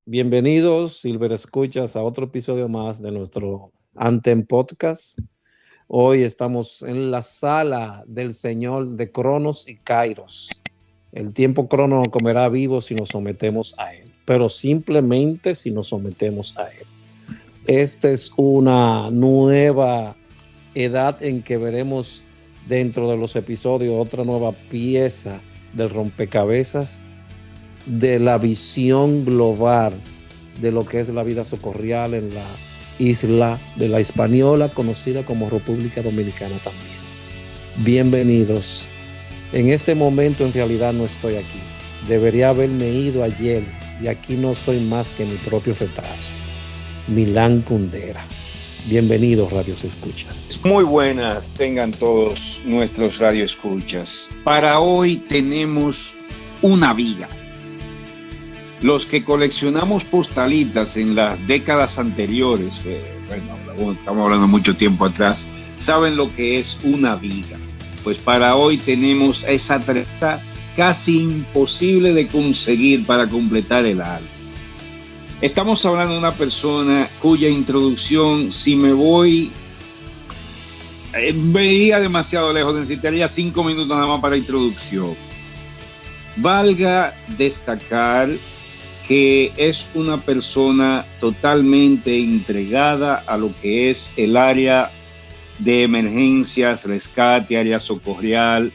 Bienvenidos, Silver Escuchas, a otro episodio más de nuestro Antem Podcast. Hoy estamos en la sala del Señor de Cronos y Kairos. El tiempo Cronos nos comerá vivos si nos sometemos a él, pero simplemente si nos sometemos a él. Esta es una nueva edad en que veremos dentro de los episodios otra nueva pieza del rompecabezas de la visión global de lo que es la vida socorrial en la isla de la Hispaniola, conocida como República Dominicana también. Bienvenidos. En este momento en realidad no estoy aquí. Debería haberme ido ayer y aquí no soy más que mi propio retraso. Milán Kundera. Bienvenidos, Radios Escuchas. Muy buenas tengan todos nuestros radioescuchas. Para hoy tenemos una viga. Los que coleccionamos postalitas en las décadas anteriores, estamos hablando mucho tiempo atrás, saben lo que es una viga. Pues para hoy tenemos esa tarea casi imposible de conseguir para completar el álbum. Estamos hablando de una persona cuya introducción, si me voy, veía demasiado lejos, necesitaría 5 minutos nada más para la introducción. Valga destacar que es una persona totalmente entregada a lo que es el área de emergencias, rescate, área socorrial,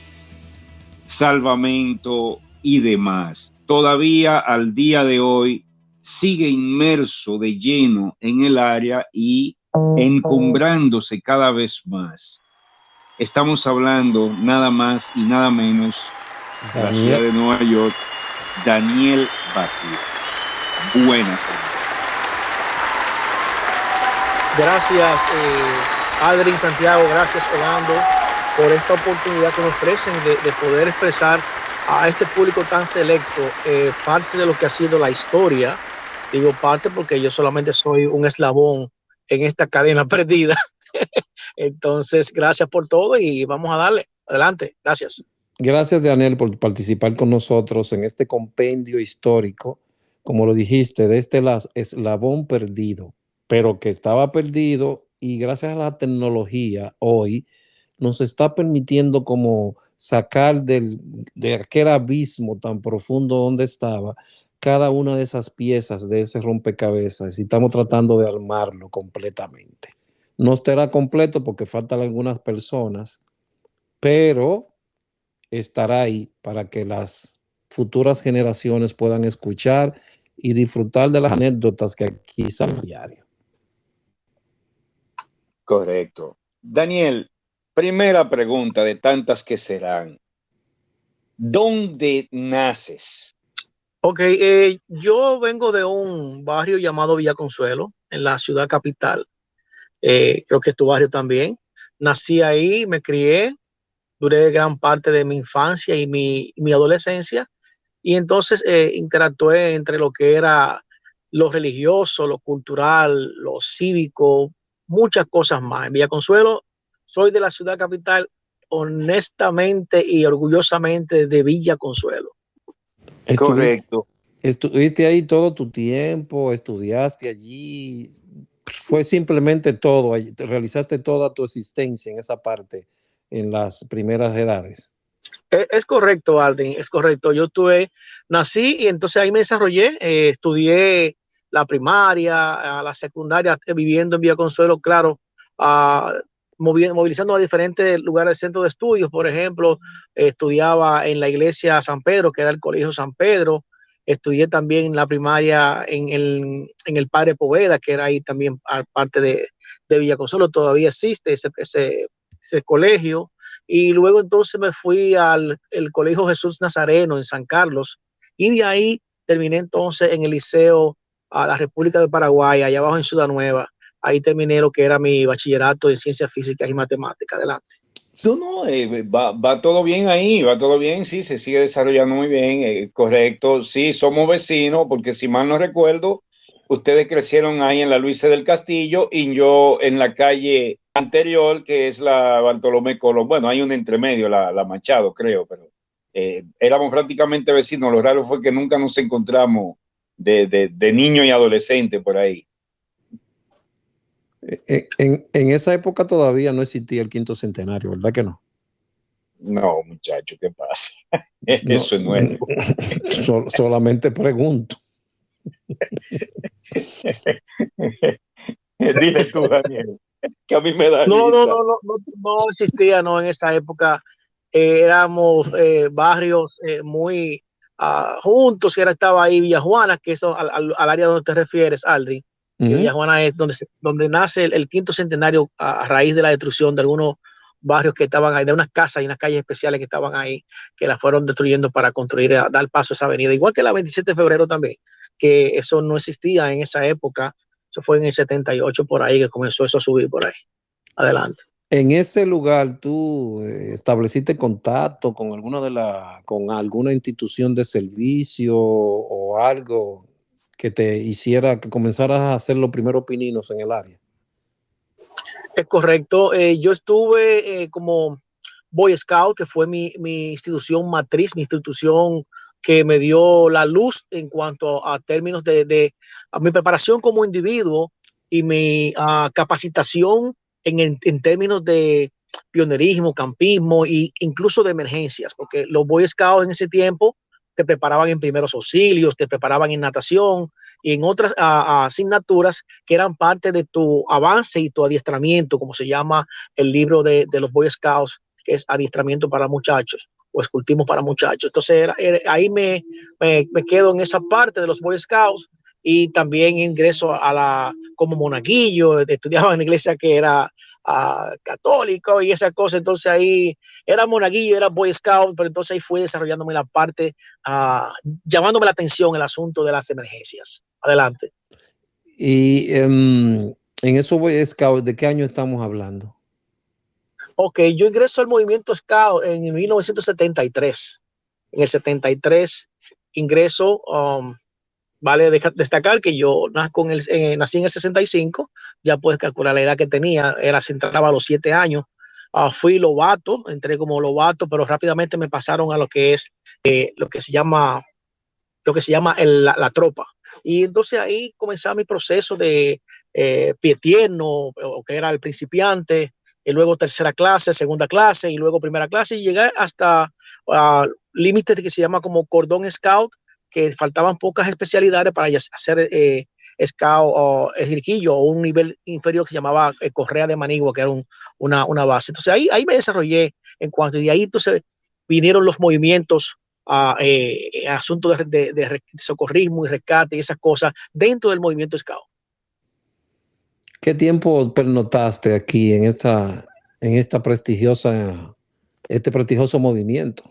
salvamento y demás. Todavía al día de hoy sigue inmerso de lleno en el área y encumbrándose cada vez más. Estamos hablando nada más y nada menos de la ciudad de Nueva York, Daniel Batista. Buenas. Gracias, Adrien, Santiago, gracias, Orlando, por esta oportunidad que me ofrecen de poder expresar a este público tan selecto parte de lo que ha sido la historia. Digo parte porque yo solamente soy un eslabón en esta cadena perdida. Entonces, gracias por todo y vamos a darle. Adelante, gracias. Gracias, Daniel, por participar con nosotros en este compendio histórico, como lo dijiste, de este eslabón perdido, pero que estaba perdido y gracias a la tecnología hoy nos está permitiendo como sacar de aquel abismo tan profundo donde estaba cada una de esas piezas de ese rompecabezas y estamos tratando de armarlo completamente. No estará completo porque faltan algunas personas, pero estará ahí para que las futuras generaciones puedan escuchar y disfrutar de las anécdotas que aquí salen diario. Correcto. Daniel, primera pregunta de tantas que serán. ¿Dónde naces? Ok, yo vengo de un barrio llamado Villa Consuelo, en la ciudad capital. Creo que es tu barrio también. Nací ahí, me crié, duré gran parte de mi infancia y mi adolescencia. Y entonces interactué entre lo que era lo religioso, lo cultural, lo cívico, muchas cosas más. En Villa Consuelo soy de la ciudad capital, honestamente y orgullosamente de Villa Consuelo. Correcto. Estuviste ahí todo tu tiempo, estudiaste allí, fue simplemente todo, realizaste toda tu existencia en esa parte, en las primeras edades. Es correcto, Alden, es correcto. Nací y entonces ahí me desarrollé, estudié la primaria, la secundaria, viviendo en Villa Consuelo, claro, movilizando a diferentes lugares del centro de estudios. Por ejemplo, estudiaba en la iglesia San Pedro, que era el Colegio San Pedro. Estudié también la primaria en el Padre Poveda, que era ahí también parte de Villa Consuelo. Todavía existe ese colegio. Y luego entonces me fui al Colegio Jesús Nazareno en San Carlos y de ahí terminé entonces en el Liceo a la República de Paraguay, allá abajo en Ciudad Nueva. Ahí terminé lo que era mi bachillerato en Ciencias Físicas y Matemáticas. Adelante. No, va todo bien ahí, va todo bien, sí, se sigue desarrollando muy bien, correcto, sí, somos vecinos, porque si mal no recuerdo, ustedes crecieron ahí en la Luisa del Castillo y yo en la calle anterior, que es la Bartolomé Colón. Bueno, hay un entremedio, la Machado, creo, pero éramos prácticamente vecinos. Lo raro fue que nunca nos encontramos de niño y adolescente por ahí. En esa época todavía no existía el quinto centenario, ¿verdad que no? No, muchacho, ¿qué pasa? No, Eso es nuevo. solamente pregunto. Dile tú, Daniel, que a mí me da No, no, risa. no, no, no, no existía, no, en esa época éramos barrios muy juntos, que estaba ahí Villajuana, que eso al área donde te refieres, Aldrin, que Villajuana es donde nace el quinto centenario a raíz de la destrucción de algunos barrios que estaban ahí, de unas casas y unas calles especiales que estaban ahí, que las fueron destruyendo para construir, dar paso a esa avenida, igual que la 27 de febrero también, que eso no existía en esa época, eso fue en el 78 por ahí que comenzó eso a subir por ahí. Adelante. En ese lugar, ¿tú estableciste contacto con con alguna institución de servicio o algo que te hiciera que comenzaras a hacer los primeros pininos en el área? Es correcto. Yo estuve como Boy Scout, que fue mi institución matriz, mi institución que me dio la luz en cuanto a términos a mi preparación como individuo y mi capacitación en términos de pionerismo, campismo e incluso de emergencias, porque los Boy Scouts en ese tiempo te preparaban en primeros auxilios, te preparaban en natación y en otras asignaturas que eran parte de tu avance y tu adiestramiento, como se llama el libro de los Boy Scouts, que es adiestramiento para muchachos o escultismo para muchachos. Entonces ahí me quedo en esa parte de los Boy Scouts y también ingreso como monaguillo, estudiaba en la iglesia que era católico y esa cosa, entonces ahí era monaguillo, era Boy Scout, pero entonces ahí fui desarrollándome la parte, llamándome la atención el asunto de las emergencias. Adelante. Y en esos Boy Scouts, ¿de qué año estamos hablando? Ok, yo ingreso al movimiento Scout en 1973. En el 73 ingreso, vale destacar que yo nací en el 65, ya puedes calcular la edad que tenía, se entraba a los 7 años. Fui lobato, entré como lobato, pero rápidamente me pasaron a lo que es lo que se llama la tropa. Y entonces ahí comenzaba mi proceso de pie tierno, o que era el principiante, y luego tercera clase, segunda clase, y luego primera clase, y llegué hasta límites que se llama como cordón scout, que faltaban pocas especialidades para hacer scout o esriquillo o un nivel inferior que se llamaba correa de manigua, que era una base. Entonces ahí me desarrollé en cuanto, y de ahí entonces vinieron los movimientos asuntos de socorrismo y rescate y esas cosas dentro del movimiento Scout. ¿Qué tiempo pernotaste aquí en este prestigioso movimiento?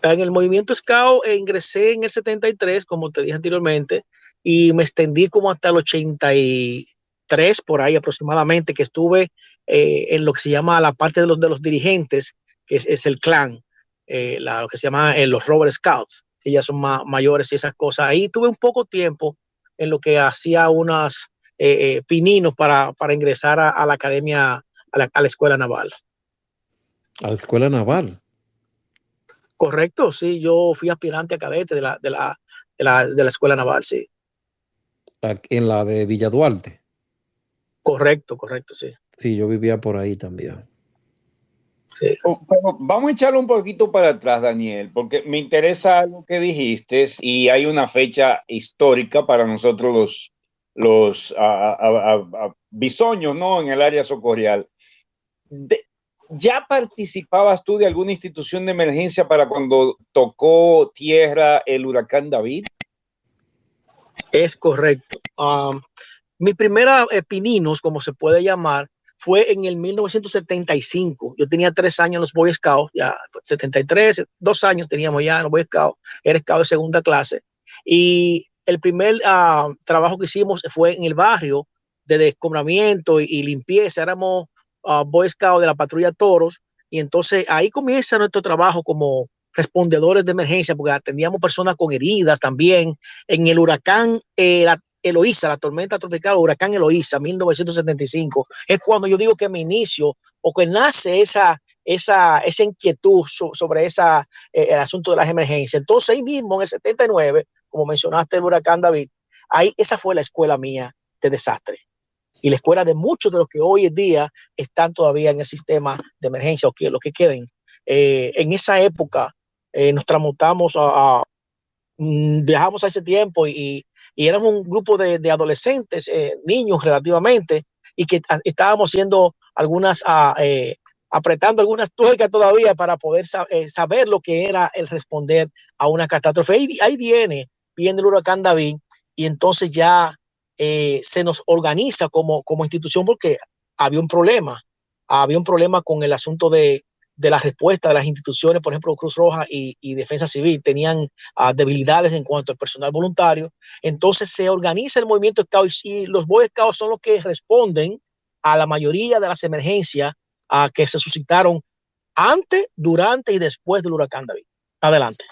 En el movimiento Scout ingresé en el 73, como te dije anteriormente, y me extendí como hasta el 83, por ahí aproximadamente, que estuve en lo que se llama la parte de los dirigentes, que es el clan, lo que se llama los Robert Scouts, que ya son mayores y esas cosas. Ahí tuve un poco tiempo en lo que hacía unas pininos para ingresar a la academia, a la escuela naval. ¿A la escuela naval? Correcto, sí, yo fui aspirante a cadete de la escuela naval, sí. En la de Villa Duarte. Correcto, sí. Sí, yo vivía por ahí también. Sí. Pero vamos a echarlo un poquito para atrás, Daniel, porque me interesa algo que dijiste y hay una fecha histórica para nosotros los bisoños, ¿no? En el área socorrial. ¿Ya participabas tú de alguna institución de emergencia para cuando tocó tierra el huracán David? Es correcto. Mi primera pininos, como se puede llamar, fue en el 1975. Yo tenía 3 años en los Boy Scouts, ya 73, 2 años teníamos ya en los Boy Scouts, era scout de segunda clase. Y el primer trabajo que hicimos fue en el barrio de descombramiento y limpieza. Éramos Boy Scouts de la patrulla Toros. Y entonces ahí comienza nuestro trabajo como respondedores de emergencia, porque atendíamos personas con heridas también. En el huracán Eloísa, la tormenta tropical, huracán Eloísa, 1975, es cuando yo digo que me inicio o que nace esa inquietud sobre el asunto de las emergencias. Entonces ahí mismo en el 79, como mencionaste el huracán David, esa fue la escuela mía de desastre y la escuela de muchos de los que hoy en día están todavía en el sistema de emergencia o que los que queden. En esa época nos transmutamos viajamos a ese tiempo y éramos un grupo de adolescentes, niños relativamente, y que estábamos haciendo apretando algunas tuercas todavía para poder saber lo que era el responder a una catástrofe. Ahí viene el huracán David y entonces ya se nos organiza como institución porque había un problema con el asunto de la respuesta de las instituciones, por ejemplo, Cruz Roja y Defensa Civil, tenían debilidades en cuanto al personal voluntario. Entonces se organiza el movimiento Scout y los Boy Scouts son los que responden a la mayoría de las emergencias que se suscitaron antes, durante y después del huracán David. Adelante.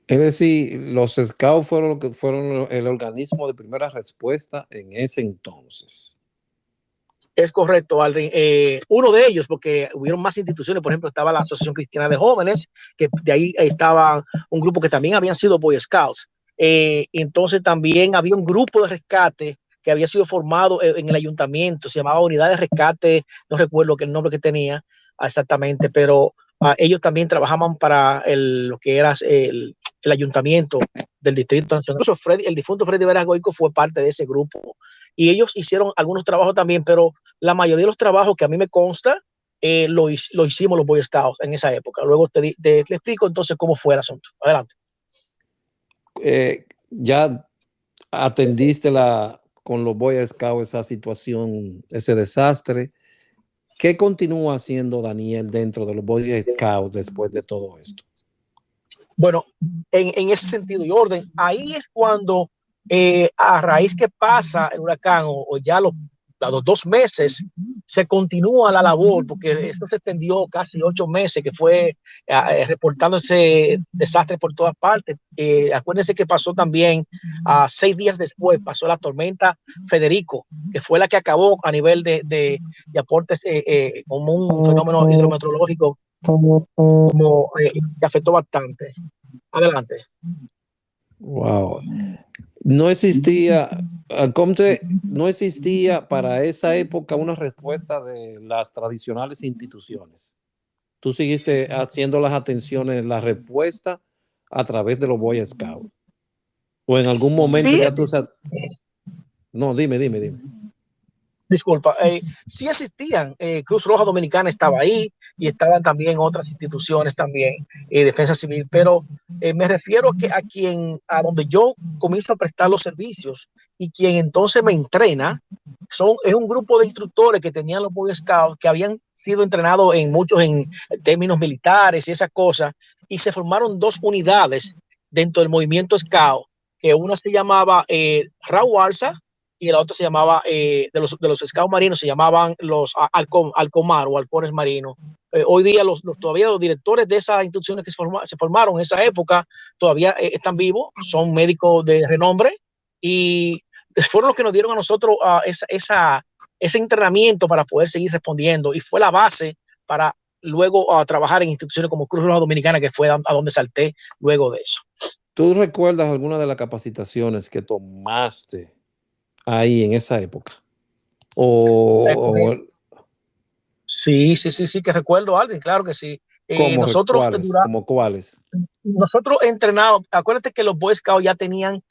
Es decir, los Scouts fueron el organismo de primera respuesta en ese entonces. Es correcto, Aldrin. Uno de ellos, porque hubieron más instituciones, por ejemplo, estaba la Asociación Cristiana de Jóvenes, que de ahí estaba un grupo que también habían sido Boy Scouts. Entonces también había un grupo de rescate que había sido formado en el ayuntamiento, se llamaba Unidad de Rescate, no recuerdo el nombre que tenía exactamente, pero ellos también trabajaban para lo que era el ayuntamiento del Distrito Nacional. El difunto Freddy Vera Goico fue parte de ese grupo y ellos hicieron algunos trabajos también, pero la mayoría de los trabajos que a mí me consta lo hicimos los Boy Scouts en esa época. Luego te explico entonces cómo fue el asunto. Adelante. Ya atendiste con los Boy Scouts esa situación, ese desastre. ¿Qué continúa haciendo Daniel dentro de los Boy Scouts después de todo esto? Bueno, en ese sentido y orden, ahí es cuando a raíz que pasa el huracán o ya a los 2 meses se continúa la labor, porque eso se extendió casi 8 meses, que fue reportando ese desastre por todas partes. Acuérdense que pasó también 6 días después, pasó la tormenta Federico, que fue la que acabó a nivel de aportes como un fenómeno hidrometeorológico que afectó bastante. Adelante. Wow. No existía para esa época una respuesta de las tradicionales instituciones. Tú seguiste haciendo las atenciones, la respuesta a través de los Boy Scouts. O en algún momento sí, ya tú... No, dime. Disculpa, sí existían, Cruz Roja Dominicana estaba ahí y estaban también otras instituciones también, Defensa Civil, pero me refiero a donde yo comienzo a prestar los servicios y quien entonces me entrena es un grupo de instructores que tenían los Boy Scouts que habían sido entrenados en términos militares y esas cosas, y se formaron 2 unidades dentro del movimiento Scout, que una se llamaba Raúl Alza y la otra se llamaba, de los Scouts marinos, se llamaban los Alcomar o Halcones Marinos. Hoy día todavía los directores de esas instituciones que se formaron en esa época todavía están vivos, son médicos de renombre y fueron los que nos dieron a nosotros ese entrenamiento para poder seguir respondiendo y fue la base para luego trabajar en instituciones como Cruz Roja Dominicana, que fue a donde salté luego de eso. ¿Tú recuerdas alguna de las capacitaciones que tomaste ahí en esa época? Sí, que recuerdo a alguien, claro que sí. ¿Cómo cuáles? Nosotros entrenados, acuérdate que los Boy Scouts ya tenían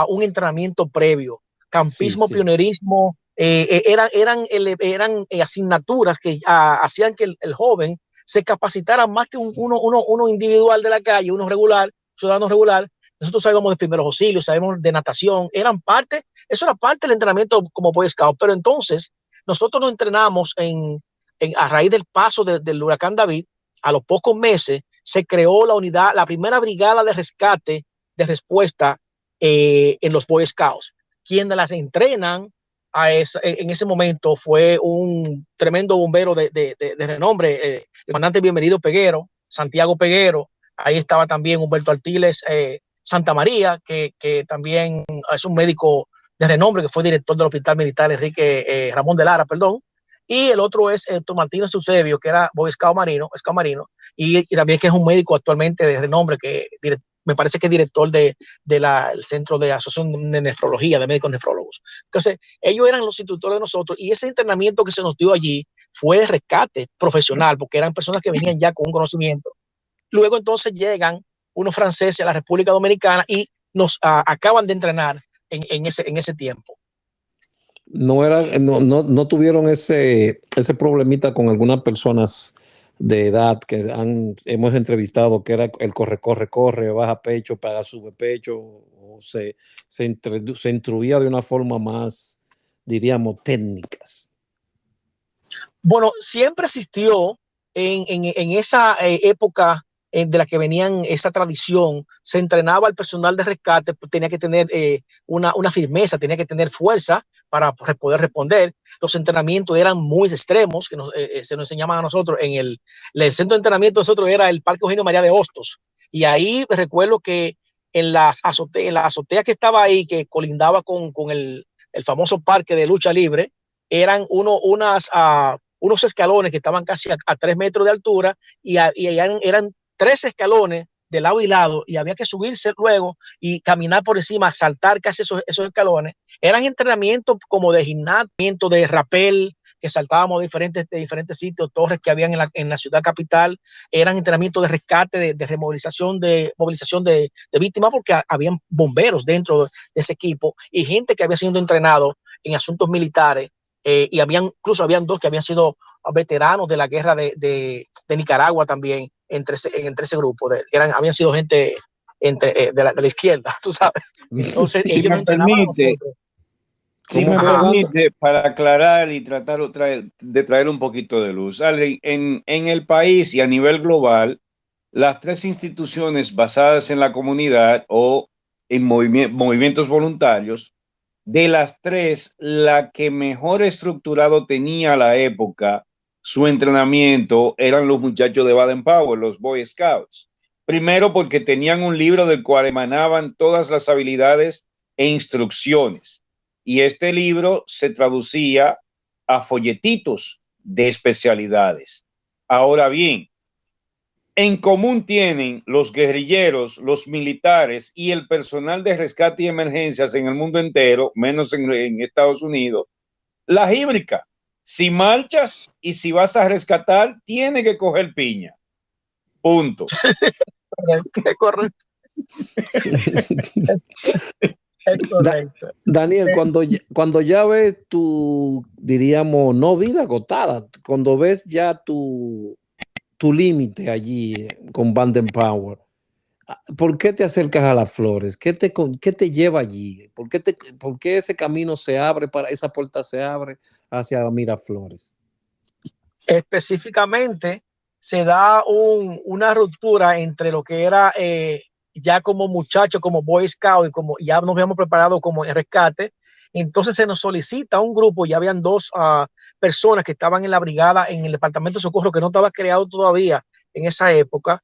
un entrenamiento previo, campismo, sí. Pionerismo, eran asignaturas que hacían que el joven se capacitara más que uno individual de la calle, uno regular, ciudadano regular. Nosotros sabíamos de primeros auxilios, sabemos de natación, eso era parte del entrenamiento como Boy Scout, pero entonces nosotros nos entrenamos a raíz del paso del huracán David. A los pocos meses se creó la primera brigada de rescate, de respuesta en los Boy Scouts. Quienes las entrenan en ese momento fue un tremendo bombero de renombre, el comandante Bienvenido Peguero, Santiago Peguero. Ahí estaba también Humberto Artiles Santa María, que también es un médico de renombre, que fue director del Hospital Militar Ramón de Lara, perdón. y el otro es Martínez Eusebio, que era Boy Scout Marino, y también que es un médico actualmente de renombre, que me parece que es director del Centro de Asociación de Nefrología, de médicos nefrólogos. Entonces, ellos eran los instructores de nosotros, y ese entrenamiento que se nos dio allí fue de rescate profesional, porque eran personas que venían ya con un conocimiento. Luego entonces llegan unos franceses a la República Dominicana y nos acaban de entrenar en ese tiempo. No tuvieron ese problemita con algunas personas de edad que hemos entrevistado, que era el corre, baja pecho, paga, sube pecho, o se instruía de una forma más, diríamos, técnicas. Bueno, siempre existió en esa época de la que venían esa tradición, se entrenaba al personal de rescate, tenía que tener una firmeza, tenía que tener fuerza para poder responder. Los entrenamientos eran muy extremos, que se nos enseñaban a nosotros en el centro de entrenamiento. Nosotros era el Parque Eugenio María de Hostos, y ahí recuerdo que en la azotea que estaba ahí, que colindaba con el famoso parque de lucha libre, eran unos escalones que estaban casi a 3 metros de altura, y eran 3 escalones de lado y lado, y había que subirse luego y caminar por encima, saltar casi esos escalones. Eran entrenamientos como de gimnasio, de rappel, que saltábamos de diferentes sitios, torres que habían en la ciudad capital. Eran entrenamientos de rescate, de movilización de víctimas, porque habían bomberos dentro de ese equipo y gente que había sido entrenado en asuntos militares. Y incluso habían 2 que habían sido veteranos de la guerra de Nicaragua también, entre ese grupo. Habían sido gente de la izquierda, tú sabes. Entonces, si ellos me permite, para aclarar y tratar de traer un poquito de luz. En el país y a nivel global, las 3 instituciones basadas en la comunidad o en movimientos voluntarios, de las 3, la que mejor estructurado tenía a la época su entrenamiento eran los muchachos de Baden-Powell, los Boy Scouts. Primero, porque tenían un libro del cual emanaban todas las habilidades e instrucciones. Y este libro se traducía a folletitos de especialidades. Ahora bien, en común tienen los guerrilleros, los militares y el personal de rescate y emergencias en el mundo entero, menos en Estados Unidos, la jíbrica. Si marchas y si vas a rescatar, tiene que coger piña. Punto. Es correcto. Es correcto. Daniel, cuando ya ves tu, diríamos, no vida agotada, cuando ves ya tu límite allí con Baden-Powell, ¿por qué te acercas a Las Flores? ¿Qué te lleva allí? ¿Por qué ese camino se abre, esa puerta se abre hacia Miraflores? Específicamente, se da una ruptura entre lo que era ya como muchacho, como Boy Scout, y como ya nos habíamos preparado como en rescate. Entonces se nos solicita un grupo, ya habían 2 personas que estaban en la brigada, en el departamento de socorro, que no estaba creado todavía en esa época.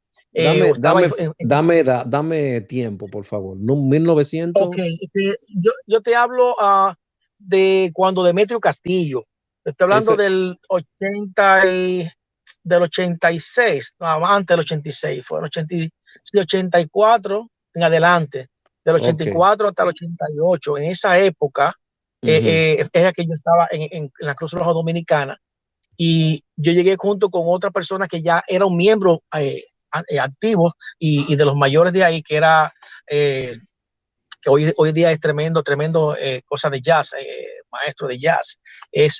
Dame tiempo, por favor. 1900. Ok, yo te hablo de cuando Demetrio Castillo, estoy hablando del 86, antes del 86, fue el 84 en adelante, del 84 hasta el 88. En esa época era que yo estaba en la Cruz Roja Dominicana, y yo llegué junto con otra persona que ya era un miembro activo y de los mayores de ahí, que era que hoy día es tremendo cosa de jazz, maestro de jazz, es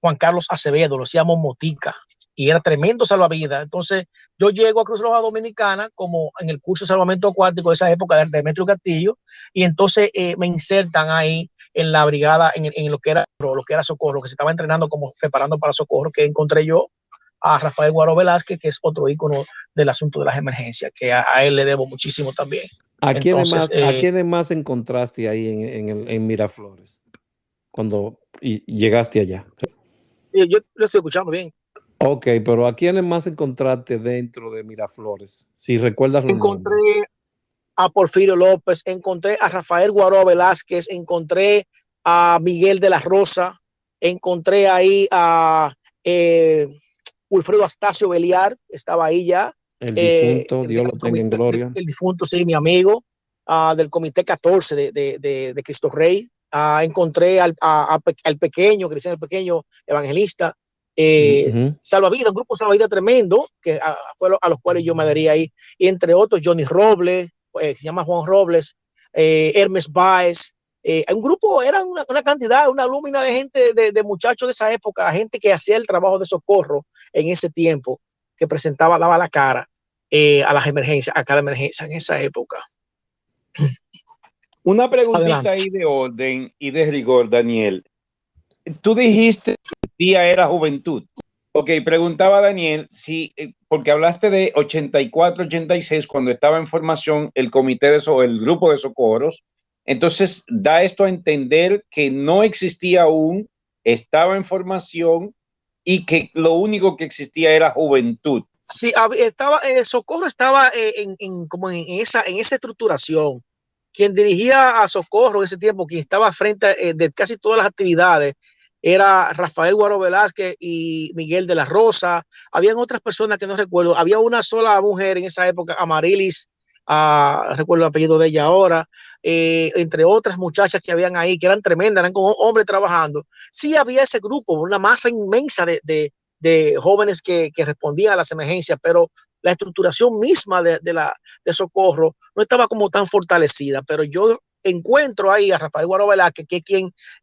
Juan Carlos Acevedo, lo decíamos Motica, y era tremendo salvavidas. Entonces yo llego a Cruz Roja Dominicana como en el curso de salvamento acuático de esa época de Demetrio Castillo, y entonces me insertan ahí en la brigada, en lo que era socorro, que se estaba entrenando como preparando para socorro, que encontré yo a Rafael Guaro Velázquez, que es otro ícono del asunto de las emergencias, que a él le debo muchísimo también. ¿A quiénes más encontraste ahí en Miraflores cuando llegaste allá? Sí, yo lo estoy escuchando bien. Ok, pero ¿a quiénes más encontraste dentro de Miraflores? Si recuerdas los encontré nombres. A Porfirio López, encontré a Rafael Guaro Velázquez, encontré a Miguel de la Rosa, encontré ahí a Wilfredo Astacio Beliar, estaba ahí ya. El difunto, Dios lo tenga en gloria. El difunto, sí, mi amigo, del Comité 14 de Cristo Rey. Encontré al pequeño, Cristian el Pequeño, evangelista. Salvavidas, un grupo salvavidas tremendo, que fue a los cuales yo me daría ahí. Y entre otros, Johnny Robles, se llama Juan Robles, Hermes Baez. Un grupo, era una cantidad, una lúmina de gente, de muchachos de esa época, gente que hacía el trabajo de socorro en ese tiempo, que daba la cara a las emergencias, a cada emergencia en esa época. Una preguntita ahí de orden y de rigor, Daniel. Tú dijiste que el día era juventud. Ok, preguntaba Daniel si, porque hablaste de 84, 86, cuando estaba en formación el comité el grupo de socorros. Entonces, da esto a entender que no existía aún, estaba en formación y que lo único que existía era juventud. Sí, el socorro estaba como en esa estructuración. Quien dirigía a Socorro en ese tiempo, quien estaba frente de casi todas las actividades, era Rafael Guaro Velázquez y Miguel de la Rosa. Habían otras personas que no recuerdo. Había una sola mujer en esa época, Amarilis, recuerdo el apellido de ella ahora, entre otras muchachas que habían ahí, que eran tremendas, eran como hombres trabajando. Sí había ese grupo, una masa inmensa de jóvenes que respondían a las emergencias, pero la estructuración misma de Socorro no estaba como tan fortalecida, pero yo encuentro ahí a Rafael Guaro Velázquez, que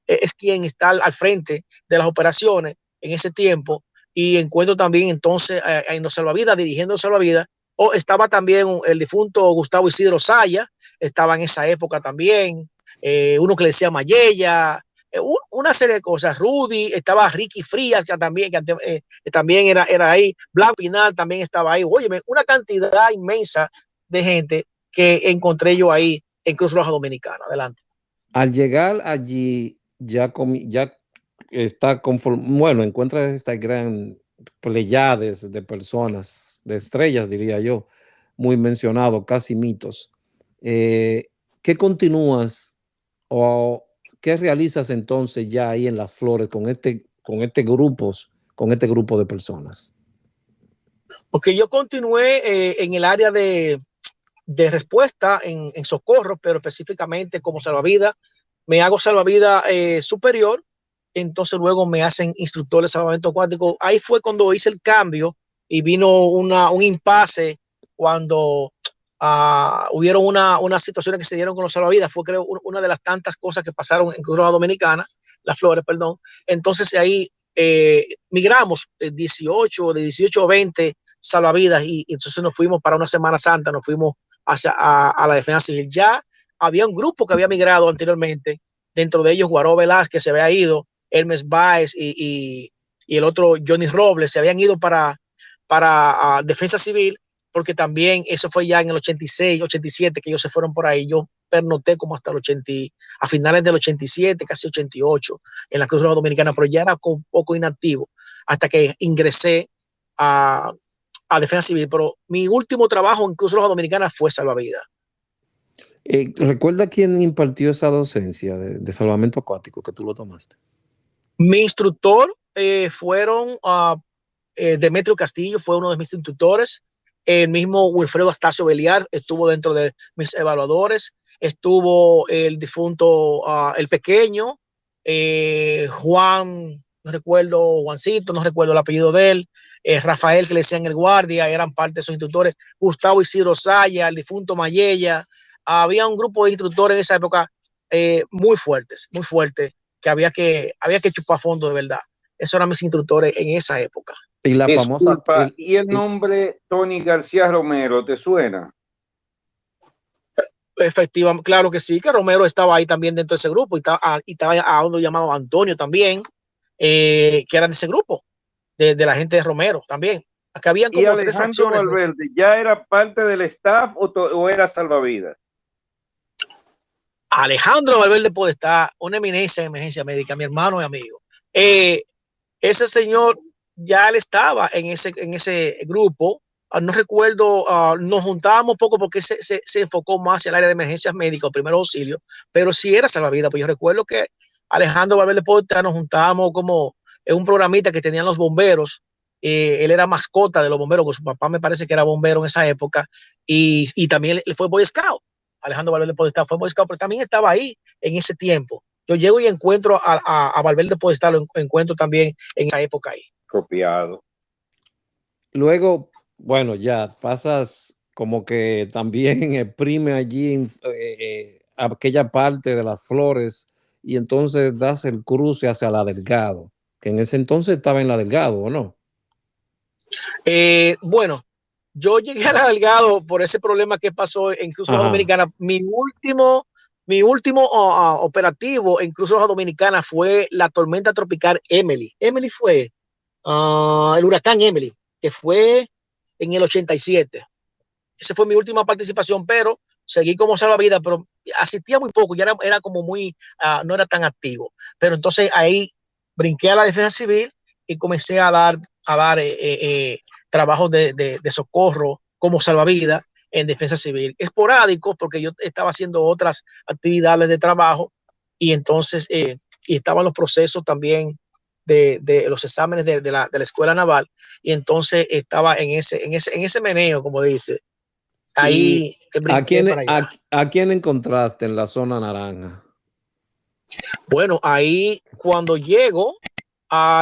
es quien está al frente de las operaciones en ese tiempo, y encuentro también entonces en los salvavidas, dirigiendo salvavidas, estaba también el difunto Gustavo Isidro Saya, estaba en esa época también, uno que le decía Mayella, una serie de cosas. Rudy, estaba Ricky Frías, que también era ahí. Blanco Pinal también estaba ahí. Óyeme, una cantidad inmensa de gente que encontré yo ahí en Cruz Roja Dominicana. Adelante. Al llegar allí, ya está bueno, encuentras esta gran pleyades de personas, de estrellas, diría yo, muy mencionado, casi mitos. ¿Qué continúas o qué realizas entonces ya ahí en Las Flores con este grupo de personas? Porque yo continué en el área de respuesta en socorro, pero específicamente como salvavidas. Me hago salvavidas superior, entonces luego me hacen instructor de salvamento acuático. Ahí fue cuando hice el cambio y vino un impasse cuando hubieron unas situaciones que se dieron con los salvavidas. Fue, creo, una de las tantas cosas que pasaron en Cruz Roja Dominicana, Las Flores, perdón. Entonces ahí migramos de 18 a 20 salvavidas y entonces nos fuimos para una Semana Santa, nos fuimos a la Defensa Civil. Ya había un grupo que había migrado anteriormente, dentro de ellos Guaro Velázquez se había ido, Hermes Baez y el otro Johnny Robles se habían ido para Defensa Civil, porque también eso fue ya en el 86, 87 que ellos se fueron por ahí. Yo pernoté como hasta el 80, a finales del 87, casi 88 en la Cruz Roja Dominicana, pero ya era un poco inactivo hasta que ingresé a Defensa Civil. Pero mi último trabajo en Cruz Roja Dominicana fue salvavidas. ¿Recuerda quién impartió esa docencia de salvamento acuático que tú lo tomaste? Mi instructor fueron Demetrio Castillo, fue uno de mis instructores. El mismo Wilfredo Astacio Beliar estuvo dentro de mis evaluadores. Estuvo el difunto, el pequeño, Juan, no recuerdo, Juancito, no recuerdo el apellido de él. Rafael, que le decían el guardia, eran parte de sus instructores. Gustavo Isidro Saya, el difunto Mayella. Había un grupo de instructores en esa época muy fuertes, que había que chupar fondo de verdad. Esos eran mis instructores en esa época. Y la famosa. ¿Y el nombre Tony García Romero te suena? Efectivamente, claro que sí, que Romero estaba ahí también dentro de ese grupo y estaba a uno llamado Antonio también, que eran de ese grupo, de la gente de Romero también. Acá habían como ¿Y Alejandro Valverde ya era parte del staff o era salvavidas? Alejandro Valverde puede estar una eminencia en emergencia médica, mi hermano y amigo. Ese señor ya él estaba en ese grupo. No recuerdo, nos juntábamos poco porque se enfocó más hacia el área de emergencias médicas o primeros auxilios, pero sí era salvavidas. Pues yo recuerdo que Alejandro Valverde Podestá, nos juntábamos como en un programita que tenían los bomberos. Él era mascota de los bomberos, porque su papá me parece que era bombero en esa época, y también él fue Boy Scout. Alejandro Valverde Podestá fue Boy Scout, pero también estaba ahí en ese tiempo. Yo llego y encuentro a Valverde Podestá, lo encuentro también en esa época ahí. Copiado. Luego, bueno, ya pasas como que también exprime allí aquella parte de las Flores y entonces das el cruce hacia la Delgado, que en ese entonces estaba en la Delgado, ¿o no? Bueno, yo llegué a la Delgado por ese problema que pasó en Cruz Roja Dominicana. Mi último operativo en Cruz Roja Dominicana fue la tormenta tropical Emily. Emily fue el huracán Emily, que fue en el 87. Esa fue mi última participación, pero seguí como salvavidas, pero asistía muy poco, ya era como muy, no era tan activo. Pero entonces ahí brinqué a la defensa civil y comencé a dar trabajos de socorro como salvavidas en defensa civil. Esporádicos, porque yo estaba haciendo otras actividades de trabajo y entonces y estaban los procesos también de los exámenes de la escuela naval, y entonces estaba en ese meneo, como dice. Ahí ¿A quién encontraste en la zona naranja? Bueno, ahí cuando llego,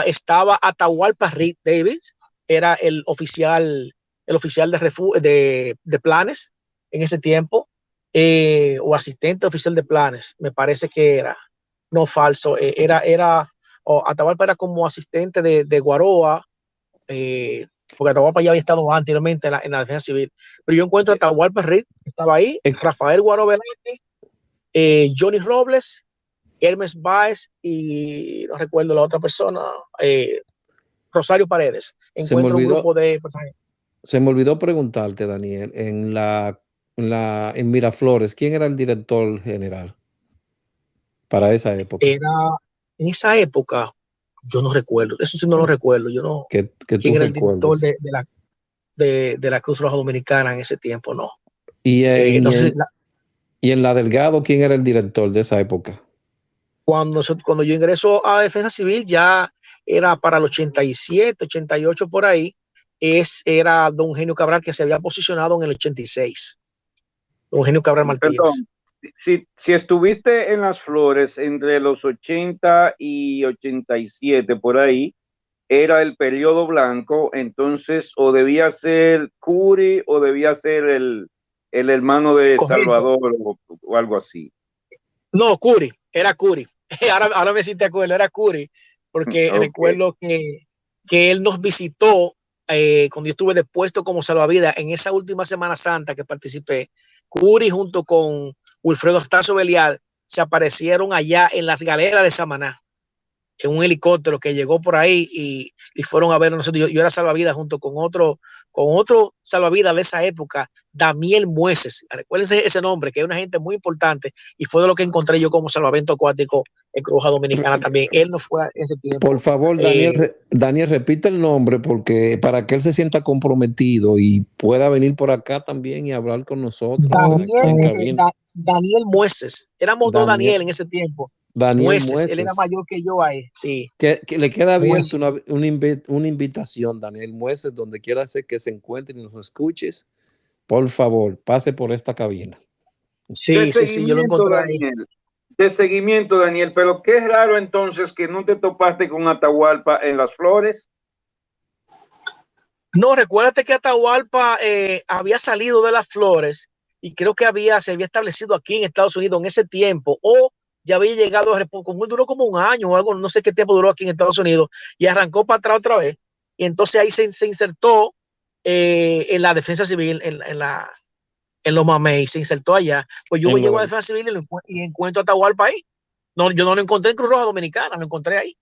estaba Atahualpa Reed Davis, era el oficial de planes en ese tiempo, o asistente oficial de planes, me parece que era, no falso, Atahualpa era como asistente de Guaroa, porque Atahualpa ya había estado anteriormente en la defensa civil, pero yo encuentro a Atahualpa Reed, estaba ahí, Rafael Guaró Velázquez, Johnny Robles, Hermes Baez y no recuerdo la otra persona, Rosario Paredes. Encuentro un grupo de personajes. Se me olvidó preguntarte, Daniel, en Miraflores, ¿quién era el director general para esa época? En esa época, yo no recuerdo, eso sí no lo recuerdo, yo no. Que ¿Quién era el recuerdes? director de la Cruz Roja Dominicana en ese tiempo? No. Y en la Delgado, ¿quién era el director de esa época? Cuando yo ingreso a Defensa Civil, ya era para el 87, 88 por ahí, era don Eugenio Cabral, que se había posicionado en el 86. Don Eugenio Cabral Martínez. Perdón, si estuviste en las Flores entre los 80 y 87 por ahí, era el periodo blanco, entonces o debía ser Curi o debía ser el hermano de Correcto. Salvador o algo así. No, Curi, era Curi. Ahora me hiciste acuerdo, era Curi, porque recuerdo que él nos visitó cuando yo estuve de puesto como salvavidas en esa última Semana Santa que participé. Curi junto con Wilfredo Astacio Belial se aparecieron allá en las galeras de Samaná, en un helicóptero que llegó por ahí y fueron a ver a nosotros. Yo era salvavidas junto con otro salvavidas de esa época, Daniel Mueces. Recuérdense ese nombre, que es una gente muy importante y fue de lo que encontré yo como salvamento acuático en Cruz Roja Dominicana también. Él no fue a ese tiempo. Por favor, Daniel, repite el nombre porque para que él se sienta comprometido y pueda venir por acá también y hablar con nosotros. Daniel Mueces. Éramos dos Daniel en ese tiempo. Daniel Mueces. Él era mayor que yo ahí, sí. Que le queda abierta una invitación, Daniel Mueces, donde quiera que se encuentre y nos escuches. Por favor, pase por esta cabina. Sí, yo lo encontré ahí. De seguimiento, Daniel, pero qué raro entonces que no te topaste con Atahualpa en las Flores. No, recuérdate que Atahualpa había salido de las Flores y creo que se había establecido aquí en Estados Unidos en ese tiempo, o ya había llegado, duró como un año o algo, no sé qué tiempo duró aquí en Estados Unidos, y arrancó para atrás otra vez. Y entonces ahí se insertó en la defensa civil, en los Mamey, se insertó allá. Pues yo me llego a defensa civil y encuentro a Atahualpa ahí. No, yo no lo encontré en Cruz Roja Dominicana, lo encontré ahí.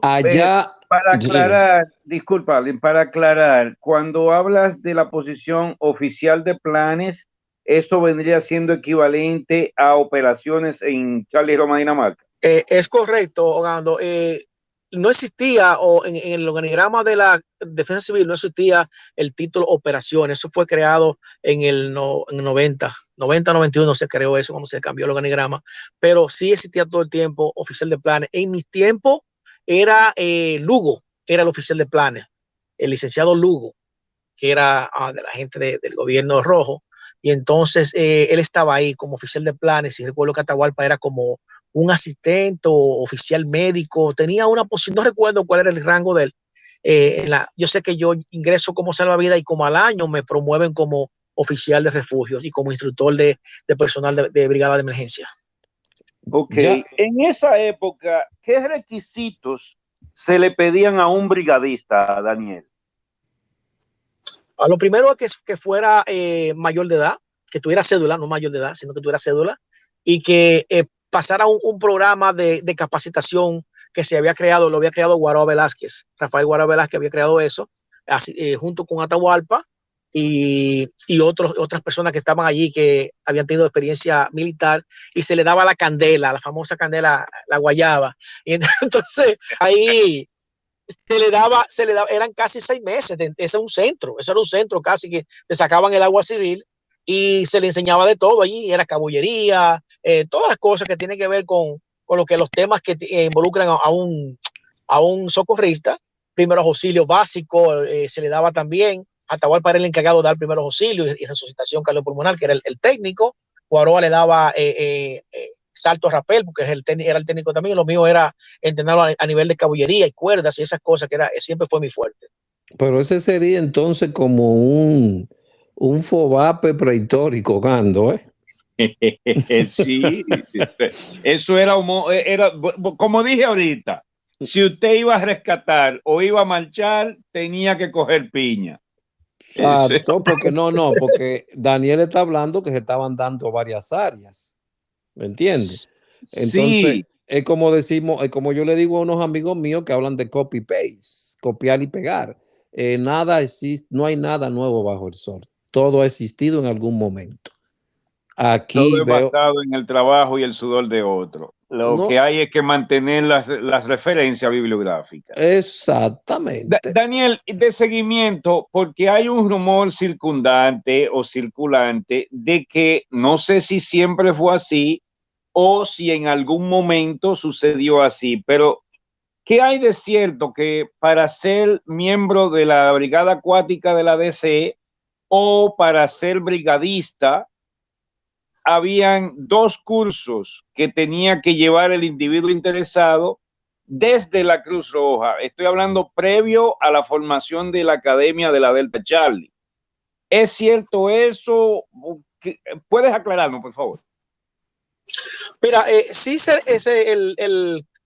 Allá. Para aclarar, disculpa, para aclarar, cuando hablas de la posición oficial de planes, eso vendría siendo equivalente a operaciones en Charlie Roma, Dinamarca. Es correcto, Ogando. no existía, o en el organigrama de la Defensa Civil no existía el título operación. Eso fue creado en el 91 se creó eso cuando se cambió el organigrama, pero sí existía todo el tiempo oficial de planes. En mi tiempo era Lugo, era el oficial de planes, el licenciado Lugo, que era de la gente del gobierno rojo, y entonces él estaba ahí como oficial de planes, y recuerdo que Atahualpa era como un asistente o oficial médico, tenía una posición, no recuerdo cuál era el rango de él. Yo sé que yo ingreso como salvavidas y como al año me promueven como oficial de refugio y como instructor de personal de brigada de emergencia. Ok, ya. En esa época, ¿qué requisitos se le pedían a un brigadista, Daniel? A lo primero es que fuera mayor de edad, que tuviera cédula, no mayor de edad, sino que tuviera cédula, y que pasara un programa de capacitación que se había creado, lo había creado Guaroa Velázquez. Rafael Guaroa Velázquez había creado eso, así, junto con Atahualpa y otras personas que estaban allí que habían tenido experiencia militar, y se le daba la candela, la famosa candela, la guayaba. Y entonces ahí se le daba, eran casi 6 meses. Ese era un centro casi que te sacaban el agua civil y se le enseñaba de todo allí, era cabullería, todas las cosas que tienen que ver con lo que los temas que involucran a un socorrista. Primeros auxilios básicos se le daba también. Atahualpa era el encargado de dar primeros auxilios y resucitación cardiopulmonar, que era el técnico. Guaroa le daba salto a rapel, porque era el técnico también. Lo mío era entrenarlo a nivel de cabullería y cuerdas y esas cosas, que siempre fue mi fuerte. Pero ese sería entonces como un fobape prehistórico, Gando, ¿eh? Sí, eso era como dije ahorita, si usted iba a rescatar o iba a marchar, tenía que coger piña. Exacto, porque Daniel está hablando que se estaban dando varias áreas, ¿me entiendes? Entonces, sí. es como decimos, es como yo le digo a unos amigos míos que hablan de copy-paste, copiar y pegar. Nada existe, no hay nada nuevo bajo el sol. Todo ha existido en algún momento. Aquí todo es basado en el trabajo y el sudor de otro. Lo que hay es que mantener las referencias bibliográficas. Exactamente. Daniel, de seguimiento, porque hay un rumor circundante o circulante de que no sé si siempre fue así o si en algún momento sucedió así, pero ¿qué hay de cierto que para ser miembro de la Brigada Acuática de la DC o para ser brigadista habían 2 cursos que tenía que llevar el individuo interesado desde la Cruz Roja? Estoy hablando previo a la formación de la Academia de la Delta Charlie. ¿Es cierto eso? ¿Puedes aclararnos, por favor? Mira, sí,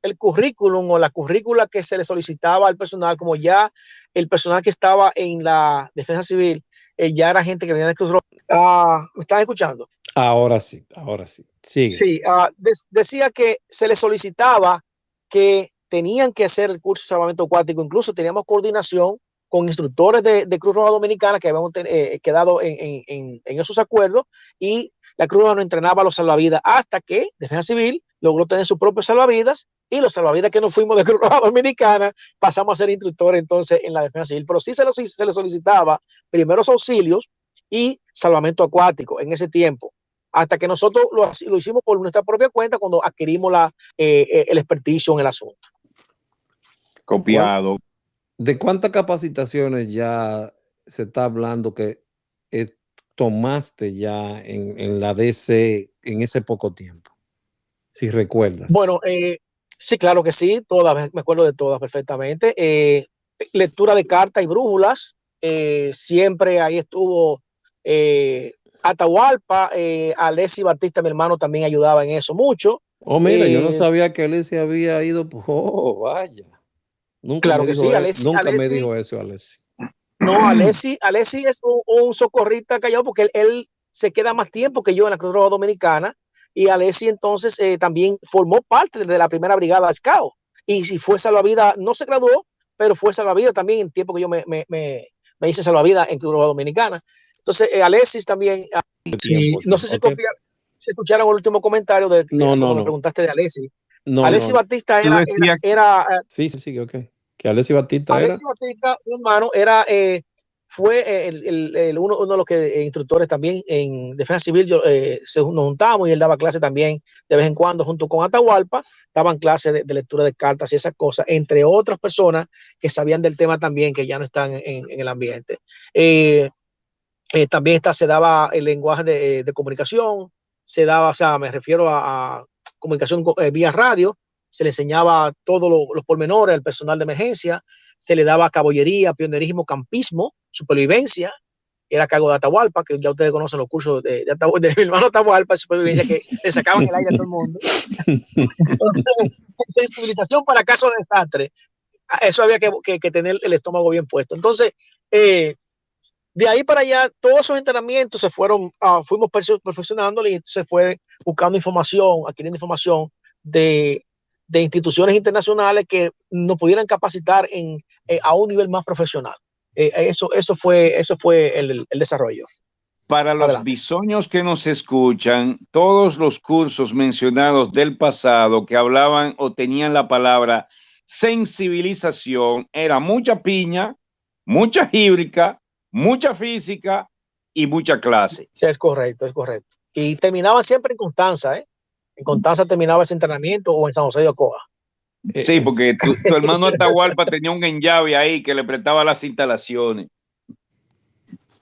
el currículum o la currícula que se le solicitaba al personal, como ya el personal que estaba en la Defensa Civil, ya era gente que venía de Cruz Roja. ¿Me están escuchando? Ahora sí. Sigue. Sí, decía que se le solicitaba que tenían que hacer el curso de salvamento acuático. Incluso teníamos coordinación con instructores de Cruz Roja Dominicana que habíamos quedado en esos acuerdos, y la Cruz Roja nos entrenaba a los salvavidas hasta que Defensa Civil logró tener sus propios salvavidas, y los salvavidas que nos fuimos de Cruz Roja Dominicana pasamos a ser instructores entonces en la Defensa Civil. Pero sí se le solicitaba primeros auxilios y salvamento acuático en ese tiempo, hasta que nosotros lo hicimos por nuestra propia cuenta cuando adquirimos el experticio en el asunto. Copiado. ¿De cuántas capacitaciones ya se está hablando que tomaste ya en la DC en ese poco tiempo? Si recuerdas. Bueno, sí, claro que sí, todas, me acuerdo de todas perfectamente. Lectura de cartas y brújulas, siempre ahí estuvo Atahualpa, Alessi Batista, mi hermano, también ayudaba en eso mucho. Oh, mira, yo no sabía que Alessi había ido. Oh, vaya. Nunca claro me que dijo sí, nunca me dijo eso, Alessi. No, Alessi es un socorrista callado, porque él se queda más tiempo que yo en la Cruz Roja Dominicana, y Alessi entonces también formó parte de la primera brigada Scout, y si fue salvavidas, no se graduó, pero fue salvavidas también en tiempo que yo me hice salvavidas en Cruz Roja Dominicana. Entonces Alessi también, sí, no sé si escucharon el último comentario cuando me preguntaste de Alessi. No, Alexis no. Batista Tú decías, Sí, sí, sí, ok. Que Alexis Batista era. Alexis Batista, mi hermano, fue uno de los instructores también en Defensa Civil. Nos juntamos y él daba clases también de vez en cuando junto con Atahualpa. Daban clases de lectura de cartas y esas cosas, entre otras personas que sabían del tema también, que ya no están en el ambiente. También se daba el lenguaje de comunicación, se daba, o sea, me refiero a comunicación vía radio, se le enseñaba todos los pormenores al personal de emergencia, se le daba caballería, pionerismo, campismo, supervivencia, era a cargo de Atahualpa, que ya ustedes conocen los cursos de mi hermano Atahualpa, supervivencia, que le sacaban el aire a todo el mundo. Sensibilización para casos de desastre. Eso había que tener el estómago bien puesto. Entonces, de ahí para allá, todos esos entrenamientos se fueron, fuimos perfeccionando y se fue buscando información, adquiriendo información de instituciones internacionales que nos pudieran capacitar a un nivel más profesional. Eso fue el desarrollo. para los Adelante. bisoños que nos escuchan, todos los cursos mencionados del pasado que hablaban o tenían la palabra sensibilización, era mucha piña, mucha híbrica, mucha física y mucha clase. Sí, es correcto, es correcto. Y terminaba siempre en Constanza, ¿eh? En Constanza terminaba ese entrenamiento o en San José de Ocoa. Sí, porque tu hermano Atahualpa tenía un enllave ahí que le prestaba las instalaciones.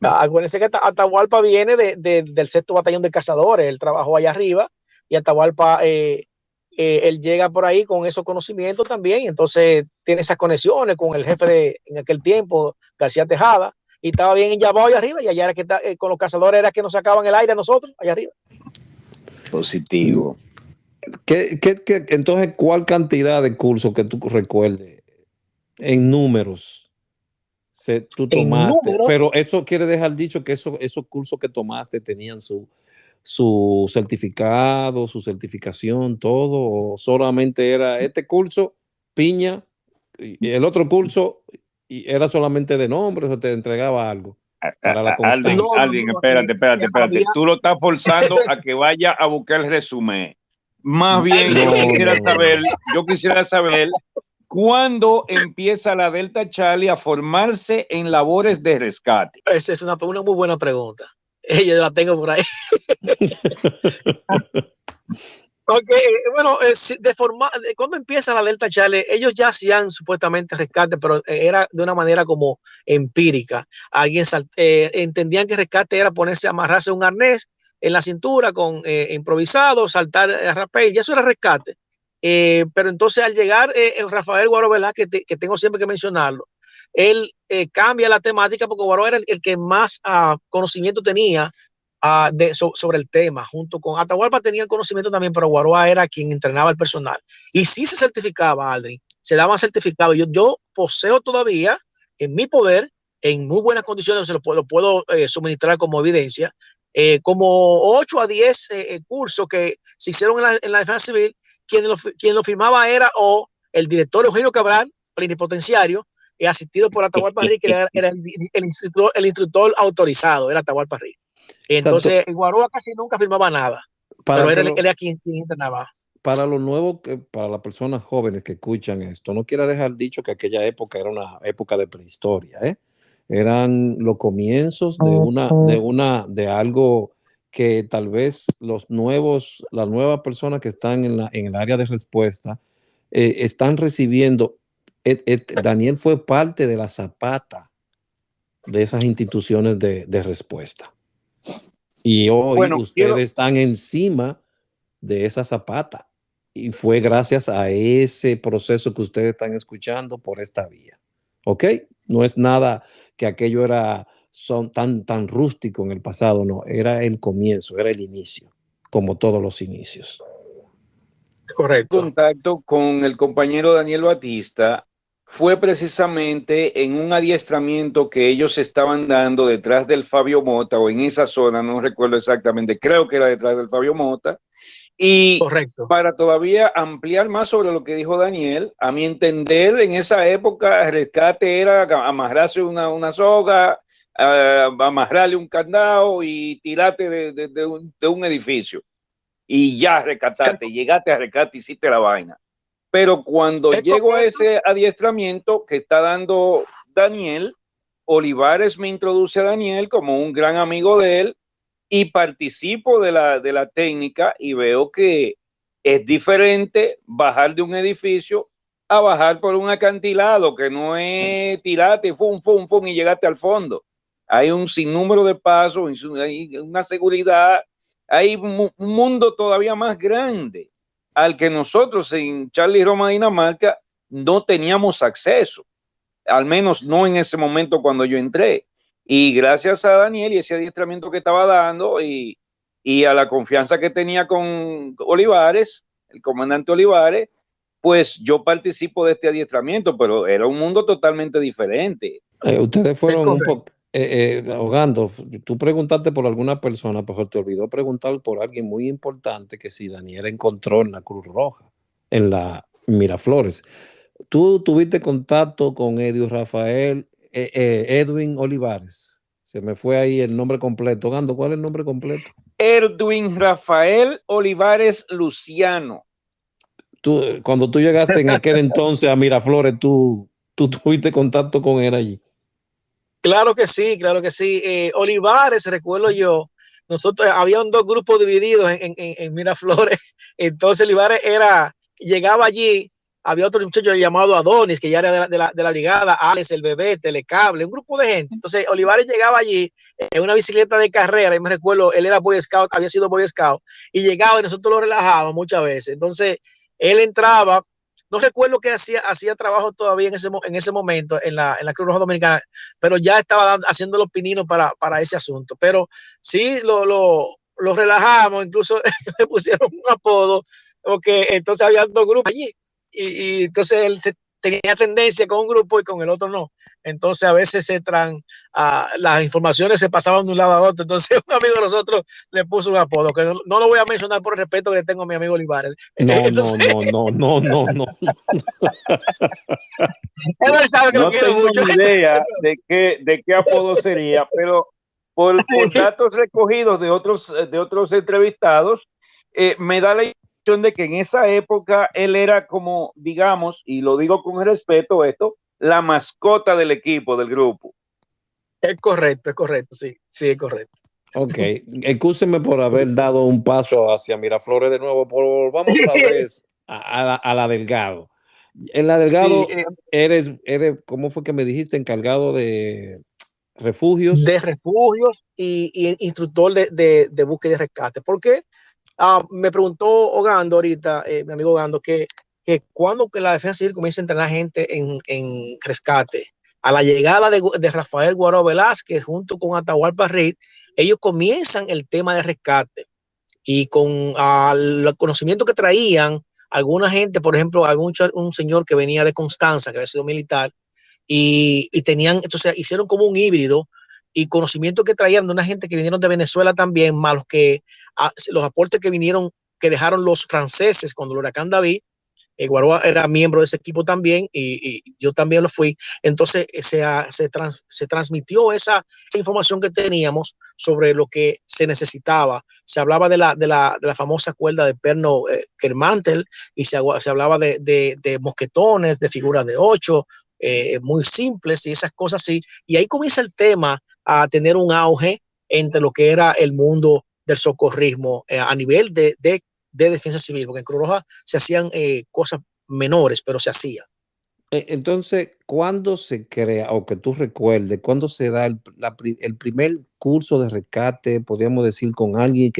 Acuérdense que Atahualpa viene del sexto batallón de cazadores, él trabajó allá arriba y Atahualpa, él llega por ahí con esos conocimientos también, y entonces tiene esas conexiones con el jefe en aquel tiempo, García Tejada, y estaba bien llamado allá arriba, y allá era que con los cazadores era que nos sacaban el aire a nosotros, allá arriba. Positivo. Entonces, ¿cuál cantidad de cursos que tú recuerdes en números tú tomaste? Pero eso quiere dejar dicho que esos cursos que tomaste tenían su certificado, su certificación, todo, o solamente era este curso, piña, y el otro curso y era solamente de nombre, o te entregaba algo para la constancia. Alguien, espérate. Tú lo estás forzando a que vaya a buscar el resumen. Más bien, yo quisiera saber cuándo empieza la Delta Charlie a formarse en labores de rescate. Esa es una muy buena pregunta. Yo la tengo por ahí. Okay, bueno, cuando empieza la Delta Charlie, ellos ya hacían supuestamente rescate, pero era de una manera como empírica. Entendían que rescate era amarrarse un arnés en la cintura con improvisado, saltar a rapel, y eso era rescate. Pero entonces al llegar Rafael Guaro Velázquez, que tengo siempre que mencionarlo, él cambia la temática porque Guaro era el que más conocimiento tenía sobre el tema, junto con Atahualpa tenía el conocimiento también, pero Guaroa era quien entrenaba al personal. Y sí se certificaba, Aldrin, se daban certificados. Yo poseo todavía en mi poder, en muy buenas condiciones, se lo puedo suministrar como evidencia, como 8 a 10 cursos que se hicieron en la Defensa Civil. Quien lo firmaba era el director Eugenio Cabral, plenipotenciario, asistido por Atahualpa Riz, que era el instructor autorizado, era Atahualpa Riz. Entonces, el Guaroa casi nunca firmaba nada, pero él era quien entrenaba. Para los nuevos, para las personas jóvenes que escuchan esto, no quiero dejar dicho que aquella época era una época de prehistoria, ¿eh? Eran los comienzos de algo que tal vez las nuevas personas que están en el área de respuesta están recibiendo. Daniel fue parte de la zapata de esas instituciones de respuesta. Y hoy ustedes están encima de esa zapata. Y fue gracias a ese proceso que ustedes están escuchando por esta vía. ¿Ok? No es nada que aquello era tan rústico en el pasado, no. Era el comienzo, era el inicio, como todos los inicios. Correcto. Contacto con el compañero Daniel Batista fue precisamente en un adiestramiento que ellos estaban dando detrás del Fabio Mota, o en esa zona, no recuerdo exactamente, creo que era detrás del Fabio Mota. Y correcto, para todavía ampliar más sobre lo que dijo Daniel, a mi entender, en esa época el rescate era amarrarse una soga, amarrarle un candado y tirarte de un edificio. y ya rescataste, llegaste a rescate, hiciste la vaina. Pero cuando llego a ese adiestramiento que está dando Daniel, Olivares me introduce a Daniel como un gran amigo de él y participo de la técnica y veo que es diferente bajar de un edificio a bajar por un acantilado, que no es tirarte, fum, fum, fum, y llegaste al fondo. Hay un sinnúmero de pasos, hay una seguridad, hay un mundo todavía más grande al que nosotros en Charlie Roma, Dinamarca, no teníamos acceso, al menos no en ese momento cuando yo entré. Y gracias a Daniel y ese adiestramiento que estaba dando y a la confianza que tenía con Olivares, el comandante Olivares, pues yo participo de este adiestramiento, pero era un mundo totalmente diferente. Ustedes fueron un poco ahogando. Tú preguntaste por alguna persona, pero te olvidó preguntar por alguien muy importante que si Daniel encontró en la Cruz Roja, en la Miraflores. ¿Tú tuviste contacto con Edwin Olivares? Se me fue ahí el nombre completo. Gando, ¿cuál es el nombre completo? Edwin Rafael Olivares Luciano. Cuando tú llegaste en aquel entonces a Miraflores, tú tuviste contacto con él allí. Claro que sí, claro que sí. Olivares, recuerdo yo, nosotros habían dos grupos divididos en Miraflores. Entonces Olivares llegaba allí, había otro muchacho llamado Adonis, que ya era de la brigada, Alex, el bebé, Telecable, un grupo de gente. Entonces Olivares llegaba allí en una bicicleta de carrera, y me recuerdo, él era Boy Scout, había sido Boy Scout, y llegaba y nosotros lo relajábamos muchas veces. Entonces él entraba, no recuerdo que hacía trabajo todavía en ese momento en la Cruz Roja Dominicana, pero ya estaba haciendo los pininos para ese asunto. Pero sí, lo relajamos, incluso le pusieron un apodo, porque entonces había dos grupos allí, y entonces él tenía tendencia con un grupo y con el otro no. Entonces a veces las informaciones se pasaban de un lado a otro. Entonces un amigo de nosotros le puso un apodo, que no lo voy a mencionar por el respeto que le tengo a mi amigo Olivares. No. No tengo ni idea de qué apodo sería, pero por datos recogidos de otros entrevistados, me da la impresión de que en esa época él era como, digamos, y lo digo con respeto la mascota del equipo, del grupo. Es correcto, sí, es correcto. Ok, excúsenme por haber dado un paso hacia Miraflores de nuevo, pero vamos otra vez a la Delgado. En la Delgado sí, eres, ¿cómo fue que me dijiste? Encargado de refugios. De refugios y instructor de búsqueda y rescate. Porque me preguntó Ogando ahorita, mi amigo Ogando, que cuando que la Defensa Civil comienza a entrenar gente en rescate. A la llegada de Rafael Guaró Velázquez junto con Atahualpa Reed, ellos comienzan el tema de rescate, y con el conocimiento que traían alguna gente, por ejemplo, un señor que venía de Constanza, que había sido militar, y entonces hicieron como un híbrido, y conocimiento que traían de una gente que vinieron de Venezuela también, más los aportes que dejaron los franceses cuando el huracán David. Guaroa era miembro de ese equipo también, y yo también lo fui. Entonces se transmitió esa información que teníamos sobre lo que se necesitaba. Se hablaba de la famosa cuerda de perno Kermantel, y se hablaba de mosquetones, de figuras de 8, muy simples y esas cosas así. Y ahí comienza el tema a tener un auge entre lo que era el mundo del socorrismo a nivel de defensa civil, porque en Cruz Roja se hacían cosas menores, pero se hacían. Entonces, ¿cuándo se crea, o que tú recuerdes, cuándo se da el primer curso de rescate, podríamos decir, con alguien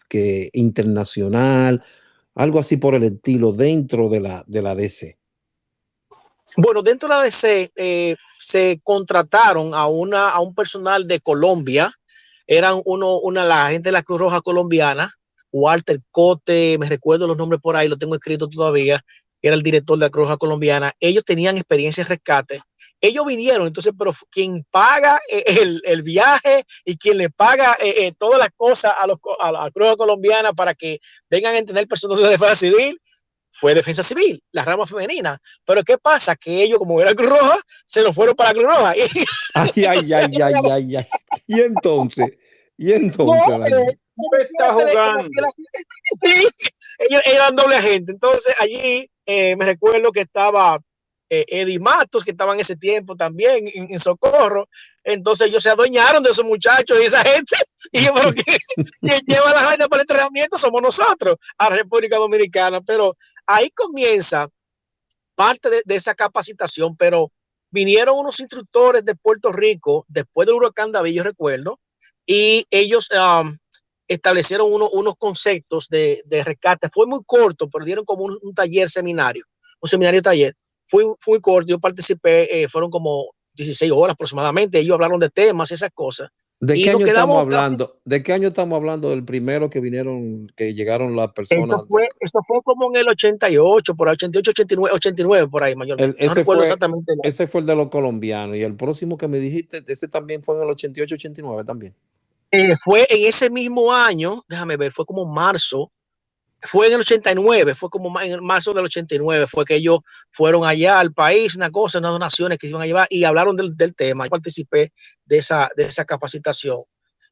que internacional, algo así por el estilo, dentro de la DC? Bueno, dentro de la DC se contrataron a un personal de Colombia. Eran la gente de la Cruz Roja colombiana, Walter Cote, me recuerdo los nombres por ahí, lo tengo escrito todavía, era el director de la Cruz Roja colombiana. Ellos tenían experiencia en rescate. Ellos vinieron, entonces, pero quien paga el viaje y quien le paga todas las cosas a la Cruz Roja colombiana para que vengan a entender personas de defensa civil, fue Defensa Civil, la rama femenina. Pero ¿qué pasa? Que ellos, como era Cruz Roja, se lo fueron para la Cruz Roja. Ay. Y entonces. No, está jugando. Sí, ellos eran doble agente. Entonces allí me recuerdo que estaba Eddie Matos, que estaba en ese tiempo también en Socorro. Entonces ellos se adueñaron de esos muchachos y esa gente. Y yo, pero que lleva la vaina para el entrenamiento somos nosotros, a la República Dominicana. Pero ahí comienza parte de esa capacitación, pero vinieron unos instructores de Puerto Rico después del huracán David, yo recuerdo, y ellos establecieron unos conceptos de rescate. Fue muy corto, pero dieron como un taller seminario, un seminario taller. Fue corto, yo participé, fueron como 16 horas aproximadamente. Ellos hablaron de temas y esas cosas. ¿De Y qué nos año estamos quedamos. hablando? ¿De qué año estamos hablando? Del primero que vinieron, que llegaron las personas. Esto fue como en el 88, por ahí, 88, 89, por ahí mayormente. No recuerdo exactamente. Ese fue el de los colombianos. Y el próximo que me dijiste, ese también fue en el 88, 89 también. Fue en ese mismo año, déjame ver, fue como marzo. Fue en el 89, fue como en marzo del 89, fue que ellos fueron allá al país, unas donaciones que se iban a llevar y hablaron del tema. Yo participé de esa capacitación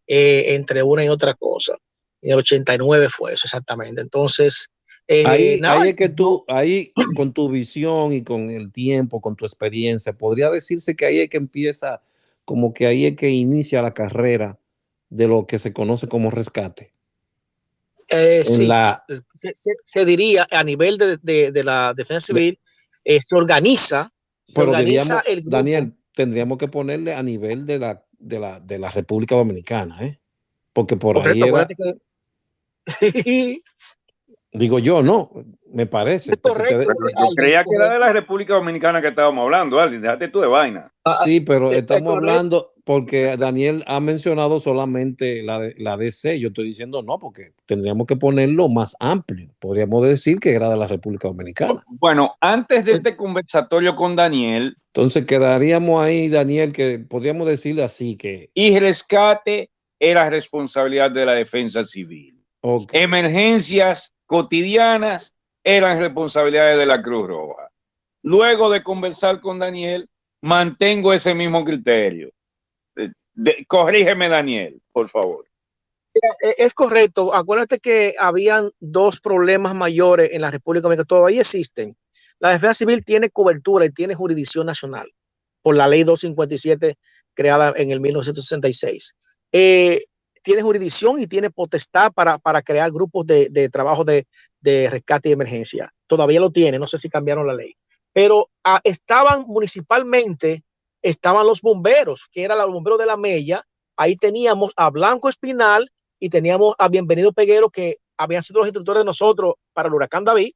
entre una y otra cosa. En el 89 fue eso exactamente. Entonces, ahí nada. es que ahí con tu visión y con el tiempo, con tu experiencia, podría decirse que ahí es que empieza, como que ahí es que inicia la carrera de lo que se conoce como rescate. Sí, se diría a nivel de la defensa civil, se organiza el grupo. Daniel, tendríamos que ponerle a nivel de la República Dominicana, porque por Correcto, ahí era, sí. digo yo, no, me parece. Es correcto. Yo creía que era de la República Dominicana que estábamos hablando, Alvin, déjate tú de vaina. Sí, pero estamos hablando porque Daniel ha mencionado solamente la DC. Yo estoy diciendo no, porque tendríamos que ponerlo más amplio. Podríamos decir que era de la República Dominicana. Bueno, antes de este conversatorio con Daniel. Entonces quedaríamos ahí, Daniel, que podríamos decirle así que. Y rescate era responsabilidad de la defensa civil. Okay. Emergencias cotidianas eran responsabilidades de la Cruz Roja. Luego de conversar con Daniel, mantengo ese mismo criterio. Corrígeme, Daniel, por favor. Es correcto. Acuérdate que habían dos problemas mayores en la República Dominicana. Todavía existen. La defensa civil tiene cobertura y tiene jurisdicción nacional por la ley 257 creada en el 1966. Tiene jurisdicción y tiene potestad para crear grupos de trabajo de rescate y emergencia. Todavía lo tiene. No sé si cambiaron la ley. Pero estaban municipalmente, estaban los bomberos, que eran los bomberos de la Mella. Ahí teníamos a Blanco Espinal y teníamos a Bienvenido Peguero, que habían sido los instructores de nosotros para el huracán David,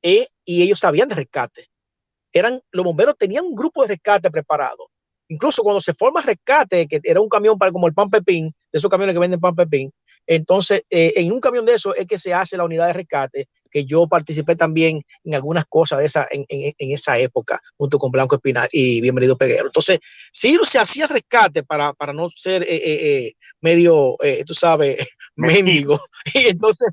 y ellos sabían de rescate. Los bomberos tenían un grupo de rescate preparado. Incluso cuando se forma rescate, que era un camión para como el Pan Pepín, de esos camiones que venden Pan Pepín, entonces en un camión de esos es que se hace la unidad de rescate, que yo participé también en algunas cosas de esa en esa época, junto con Blanco Espinal y Bienvenido Peguero. Entonces, sí se hacía rescate para no ser medio, tú sabes, mendigo. Y entonces,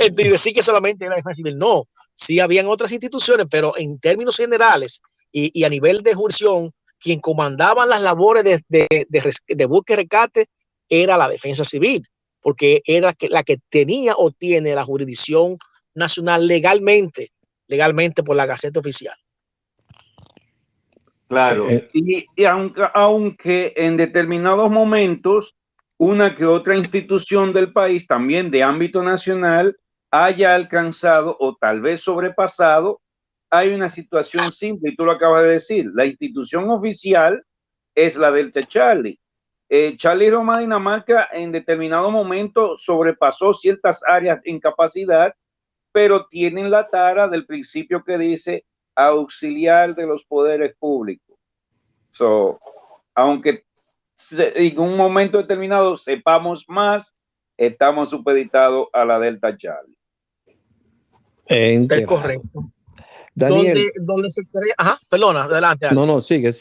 y decir que solamente era defensa civil, no, sí habían otras instituciones, pero en términos generales y a nivel de jurisdicción, quien comandaba las labores de búsqueda y rescate era la defensa civil, porque era la que tenía o tiene la jurisdicción nacional legalmente por la Gaceta Oficial. Claro, y aunque en determinados momentos una que otra institución del país, también de ámbito nacional, haya alcanzado o tal vez sobrepasado, hay una situación simple, y tú lo acabas de decir, la institución oficial es la Delta Charlie. Charlie Roma Dinamarca en determinado momento sobrepasó ciertas áreas en capacidad, pero tienen la tara del principio que dice auxiliar de los poderes públicos. Aunque en un momento determinado sepamos más, estamos supeditados a la Delta Charlie. Es correcto. Daniel, donde se crea, perdona, adelante. No, sigue,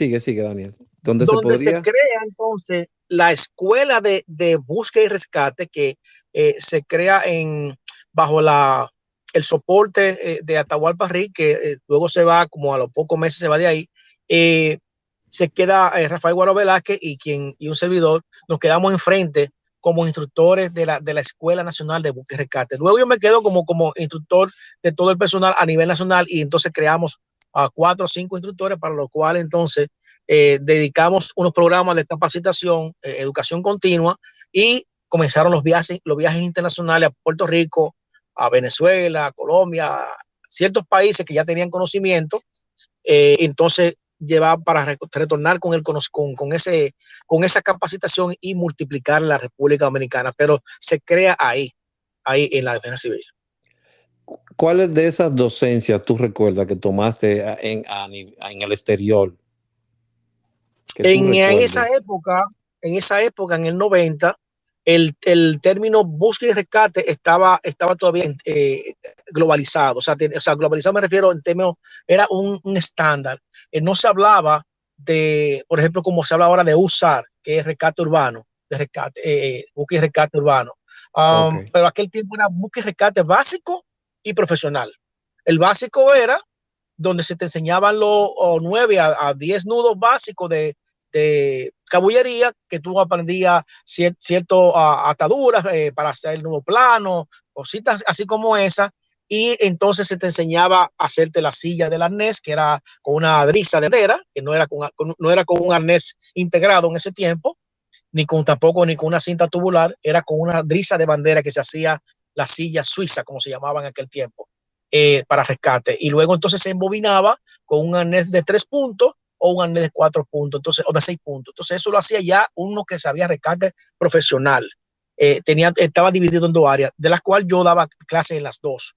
Daniel. Donde se crea entonces la escuela de búsqueda y rescate que se crea bajo el soporte de Atahualpa Rick, que luego se va, como a los pocos meses se va de ahí. Se queda Rafael Guaro Velázquez y un servidor, nos quedamos enfrente como instructores de la Escuela Nacional de Buque y Rescate. Luego yo me quedo como instructor de todo el personal a nivel nacional y entonces creamos a 4 o 5 instructores para los cuales entonces dedicamos unos programas de capacitación, educación continua y comenzaron los viajes internacionales a Puerto Rico, a Venezuela, a Colombia, a ciertos países que ya tenían conocimiento. Entonces lleva para retornar con esa capacitación y multiplicar la República Dominicana, pero se crea ahí en la Defensa Civil. ¿Cuáles de esas docencias tú recuerdas que tomaste en el exterior? En esa época, en el 90, el término búsqueda y rescate estaba todavía globalizado. O sea, globalizado me refiero en términos, era un estándar. No se hablaba de, por ejemplo, como se habla ahora de USAR, que es rescate urbano, de rescate, búsqueda y rescate urbano. Pero aquel tiempo era búsqueda y rescate básico y profesional. El básico era donde se te enseñaban los 9 a 10 nudos básicos de cabullería, que tú aprendías ciertas ataduras para hacer el nudo plano, cositas así como esa, y entonces se te enseñaba a hacerte la silla del arnés, que era con una drisa de madera, que no era con un arnés integrado en ese tiempo, ni con una cinta tubular, era con una drisa de bandera que se hacía la silla suiza, como se llamaba en aquel tiempo, para rescate. Y luego entonces se embobinaba con un arnés de 3 puntos o un arnés de 4 puntos, entonces, o de 6 puntos. Entonces eso lo hacía ya uno que sabía rescate profesional. Estaba dividido en 2 áreas, de las cuales yo daba clases en las 2.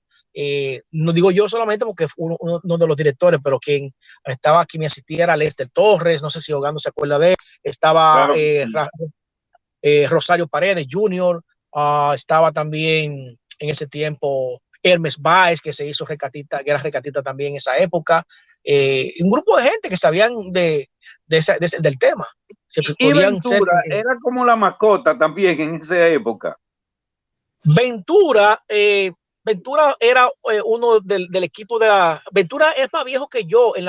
No digo yo solamente porque fue uno de los directores, pero quien estaba aquí me asistía era Lester Torres, no sé si Hogando se acuerda de él, estaba claro. Rosario Paredes Jr., estaba también en ese tiempo Hermes Báez, que se hizo recatista, que era recatista también en esa época. Un grupo de gente que sabían del tema. Y Ventura era como la mascota también en esa época. Ventura era uno del equipo de la... Ventura es más viejo que yo en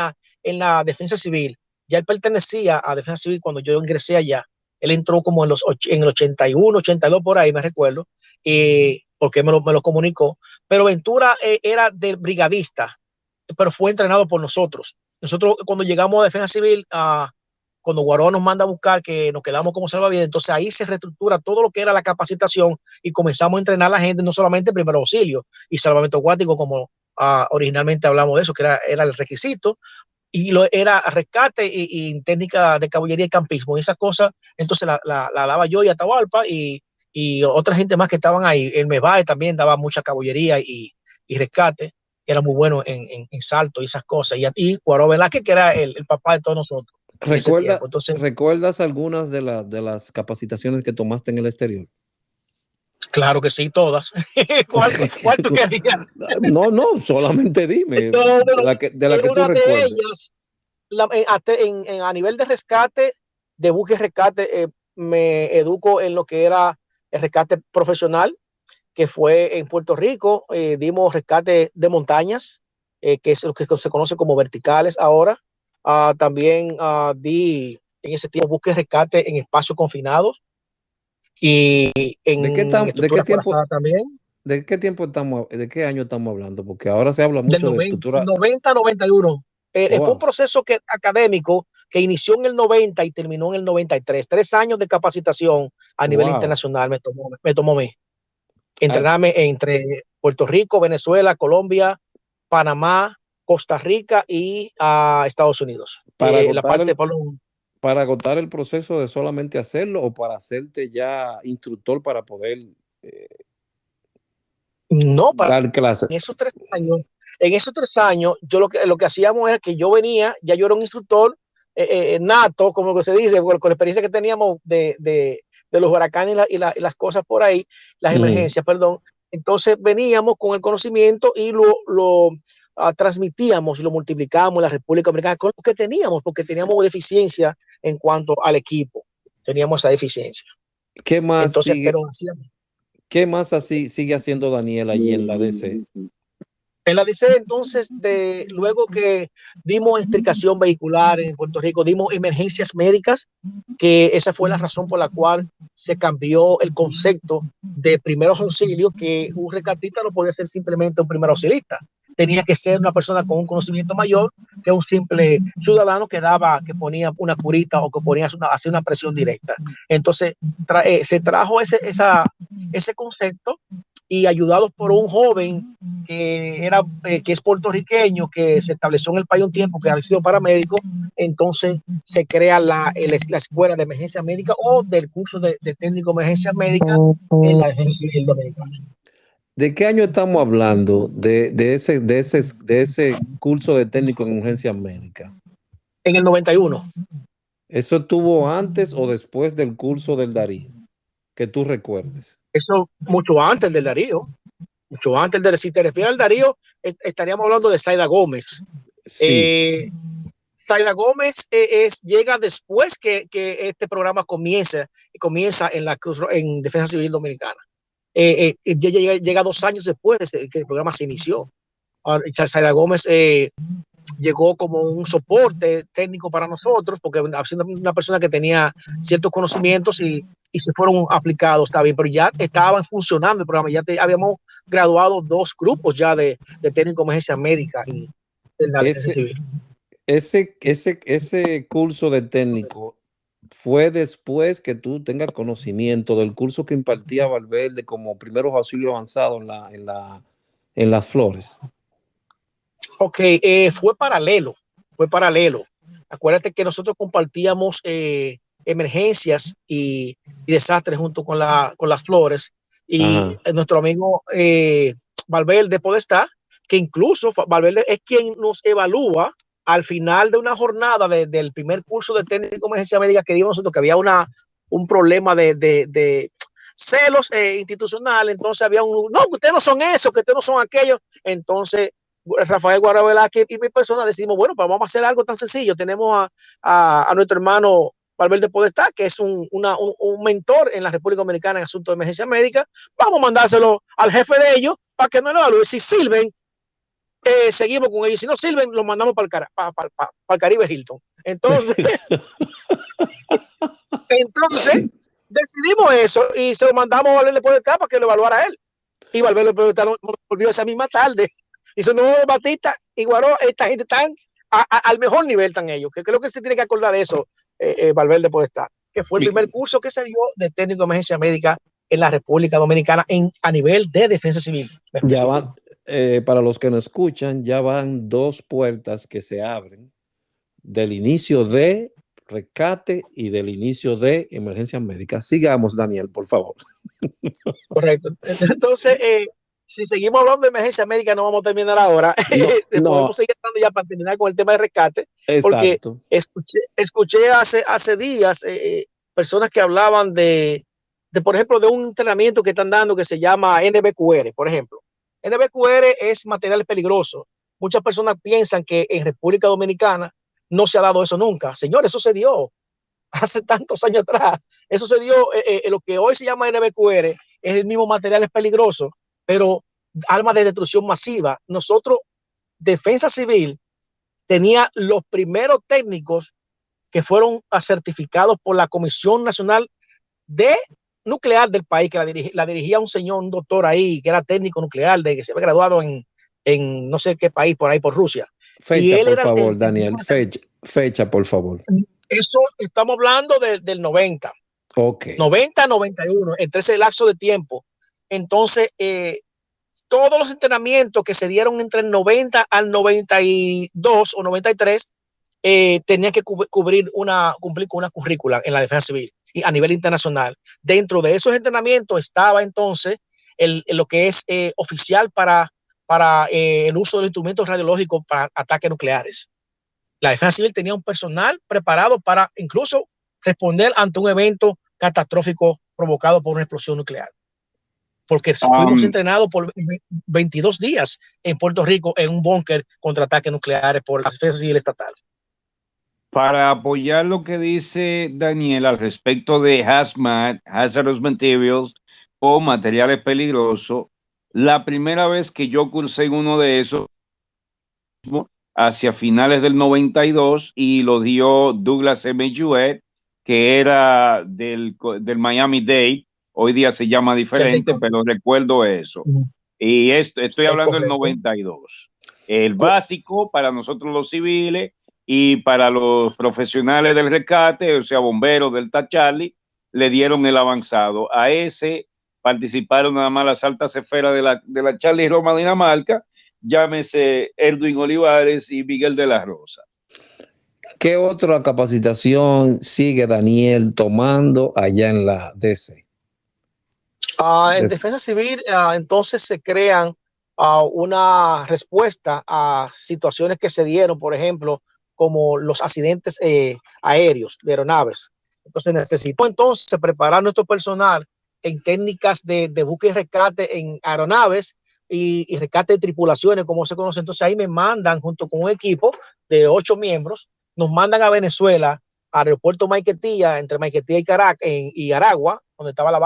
la Defensa Civil. Ya él pertenecía a Defensa Civil cuando yo ingresé allá. Él entró como en el 81, 82 por ahí, me recuerdo, porque me lo comunicó. Pero Ventura era de brigadista, pero fue entrenado por nosotros. Nosotros cuando llegamos a Defensa Civil, cuando Guaró nos manda a buscar que nos quedamos como salvavidas, entonces ahí se reestructura todo lo que era la capacitación y comenzamos a entrenar a la gente, no solamente primer auxilio y salvamento acuático, como originalmente hablamos de eso, que era el requisito, y era rescate y técnica de caballería y campismo, y esas cosas, entonces la daba yo y Atahualpa y otra gente más que estaban ahí. El Mebae también daba mucha caballería y rescate, era muy bueno en salto y esas cosas, y Guaró Velázquez, que era el papá de todos nosotros. ¿Recuerdas algunas de las capacitaciones que tomaste en el exterior? Claro que sí, todas. ¿Cuál tú querías? No, solamente dime. De la que tú recuerdes. A nivel de rescate, de buque y rescate, me educo en lo que era el rescate profesional, que fue en Puerto Rico. Dimos rescate de montañas, que es lo que se conoce como verticales ahora. También di en ese tiempo busque rescate en espacios confinados y en ¿De qué tiempo también. ¿De qué tiempo de qué año estamos hablando? Porque ahora se habla mucho de estructura. 90-91. Fue un proceso académico que inició en el 90 y terminó en el 93. 3 años de capacitación a nivel internacional me tomó entrenarme entre Puerto Rico, Venezuela, Colombia, Panamá, Costa Rica y Estados Unidos. Para agotar el proceso de solamente hacerlo o para hacerte ya instructor para poder dar clases. En esos 3 años, yo lo que hacíamos era que yo venía, ya yo era un instructor nato, como que se dice, con la experiencia que teníamos de los huracanes y las cosas por ahí, las emergencias, perdón. Entonces veníamos con el conocimiento y lo transmitíamos y lo multiplicábamos en la República Dominicana con lo que teníamos, porque teníamos deficiencia en cuanto al equipo. Teníamos esa deficiencia. ¿Qué más así sigue haciendo Daniel allí en la DC? En la DICE, entonces, luego que dimos explicación vehicular en Puerto Rico, dimos emergencias médicas, que esa fue la razón por la cual se cambió el concepto de primeros auxilios, que un rescatista no podía ser simplemente un primer auxilista. Tenía que ser una persona con un conocimiento mayor que un simple ciudadano que ponía una curita o que hacía una presión directa. Entonces, se trajo ese concepto, y ayudados por un joven que es puertorriqueño, que se estableció en el país un tiempo, que ha sido paramédico, entonces se crea la escuela de emergencia médica, o del curso de técnico de emergencia médica en la Defensa Civil Dominicana. ¿De qué año estamos hablando de ese curso de técnico en urgencias médicas? En el 91. ¿Eso estuvo antes o después del curso del Darío? Que tú recuerdes. Eso mucho antes del Darío. Mucho antes del, si te refieres al Darío, estaríamos hablando de Zaida Gómez. Sí. Zaida Gómez llega después que este programa comienza en Defensa Civil Dominicana. Llega 2 años después de que el programa se inició. Zaida Gómez llegó como un soporte técnico para nosotros, porque siendo una persona que tenía ciertos conocimientos y se fueron aplicados, está bien, pero ya estaban funcionando el programa, habíamos graduado 2 grupos ya de técnico de emergencia médica y en la Defensa Civil. Ese curso de técnico fue después que tú tengas conocimiento del curso que impartía Valverde como primeros auxilios avanzados en Las Flores. Ok, fue paralelo. Acuérdate que nosotros compartíamos emergencias y desastres junto con Las Flores, y nuestro amigo Valverde Podestá, que incluso Valverde es quien nos evalúa al final de una jornada del primer curso de técnico de emergencia médica que dimos nosotros, que había un problema de celos institucionales. Entonces había no, que ustedes no son eso, que ustedes no son aquello. Entonces Rafael Guarabela y mi persona decidimos, bueno, pues vamos a hacer algo tan sencillo. Tenemos a nuestro hermano Valverde Podestá, que es un mentor en la República Dominicana en asuntos de emergencia médica. Vamos a mandárselo al jefe de ellos para que no lo evalúe. Si sirven, seguimos con ellos. Si no sirven, los mandamos para el Caribe Hilton. Entonces, decidimos eso y se lo mandamos a Valverde Podestá para que lo evaluara a él. Y Valverde Podestá nos volvió esa misma tarde. Dice, no, Batista y Guaró, esta gente están al mejor nivel, están ellos. Que creo que se tiene que acordar de eso, Valverde Podestá, que fue el primer curso que se dio de técnico de emergencia médica en la República Dominicana a nivel de defensa civil. Ya van, para los que nos escuchan, ya van 2 puertas que se abren del inicio de rescate y del inicio de emergencia médica. Sigamos, Daniel, por favor. Correcto. Entonces, si seguimos hablando de emergencia médica, no vamos a terminar ahora. No. Podemos seguir hablando ya para terminar con el tema de rescate. Exacto. Porque escuché hace días personas que hablaban de, por ejemplo, de un entrenamiento que están dando que se llama NBQR, por ejemplo. NBQR es materiales peligrosos. Muchas personas piensan que en República Dominicana no se ha dado eso nunca. Señores, eso se dio hace tantos años atrás. Eso se dio, lo que hoy se llama NBQR es el mismo materiales peligrosos, pero armas de destrucción masiva. Nosotros, Defensa Civil, tenía los primeros técnicos que fueron certificados por la Comisión Nacional de Nuclear del país, que la dirigía un señor, un doctor ahí, que era técnico nuclear, que se había graduado en no sé qué país, por ahí, por Rusia. Fecha, por favor, Daniel, fecha, por favor. Eso estamos hablando del 90. Ok. 90, 91, entre ese lapso de tiempo. Entonces, todos los entrenamientos que se dieron entre el 90 al 92 o 93 tenían que cumplir con una currícula en la defensa civil y a nivel internacional. Dentro de esos entrenamientos estaba entonces lo que es oficial para el uso de los instrumentos radiológicos para ataques nucleares. La defensa civil tenía un personal preparado para incluso responder ante un evento catastrófico provocado por una explosión nuclear. Porque fuimos entrenados por 22 días en Puerto Rico en un búnker contra ataques nucleares por la defensa civil estatal. Para apoyar lo que dice Daniel al respecto de hazmat, hazardous materials o materiales peligrosos, La primera vez que yo cursé en uno de esos, hacia finales del 92, y lo dio Douglas M. Jewett, que era del Miami-Dade. Hoy día se llama diferente, Cerrico. pero recuerdo eso. Y estoy Es hablando del correcto. 92. El básico para nosotros los civiles y para los profesionales del rescate, o sea, bomberos del Charlie, le dieron el avanzado. A ese participaron nada más las altas esferas de la Charlie Roma Dinamarca, llámese Edwin Olivares y Miguel de la Rosa. ¿Qué otra capacitación sigue Daniel tomando allá en la DC? En defensa civil, entonces se crean una respuesta a situaciones que se dieron, por ejemplo, como los accidentes aéreos de aeronaves. Entonces necesitó entonces preparar nuestro personal en técnicas de búsqueda y rescate en aeronaves y rescate de tripulaciones, como se conoce. Entonces ahí me mandan junto con un equipo de 8 miembros, nos mandan a Venezuela, aeropuerto Maiquetía, entre Maiquetía y Caracas y Aragua, donde estaba la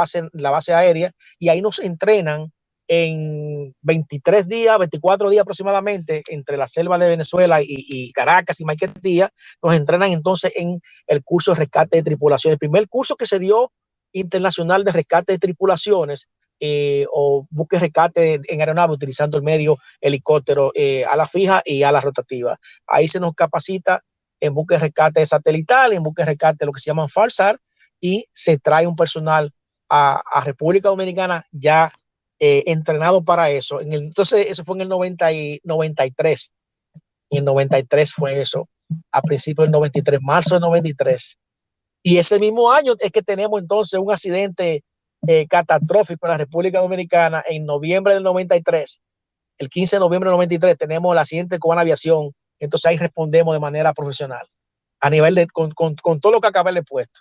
base aérea, y ahí nos entrenan en 23 días, 24 días aproximadamente, entre la selva de Venezuela y Caracas y Maiquetía, nos entrenan entonces en el curso de rescate de tripulaciones, el primer curso que se dio internacional de rescate de tripulaciones, o buque rescate en aeronave utilizando el medio helicóptero, a la fija y a la rotativa. Ahí se nos capacita en buque de rescate satelital, en buque de rescate lo que se llaman FALSAR, y se trae un personal a República Dominicana ya entrenado para eso. Entonces, eso fue en el 93. En el 93 fue eso, a principios del 93, marzo del 93. Y ese mismo año es que tenemos entonces un accidente catastrófico en la República Dominicana en noviembre del 93. El 15 de noviembre del 93 tenemos el accidente con aviación. Entonces ahí respondemos de manera profesional, a nivel de, con todo lo que acabé de puesto.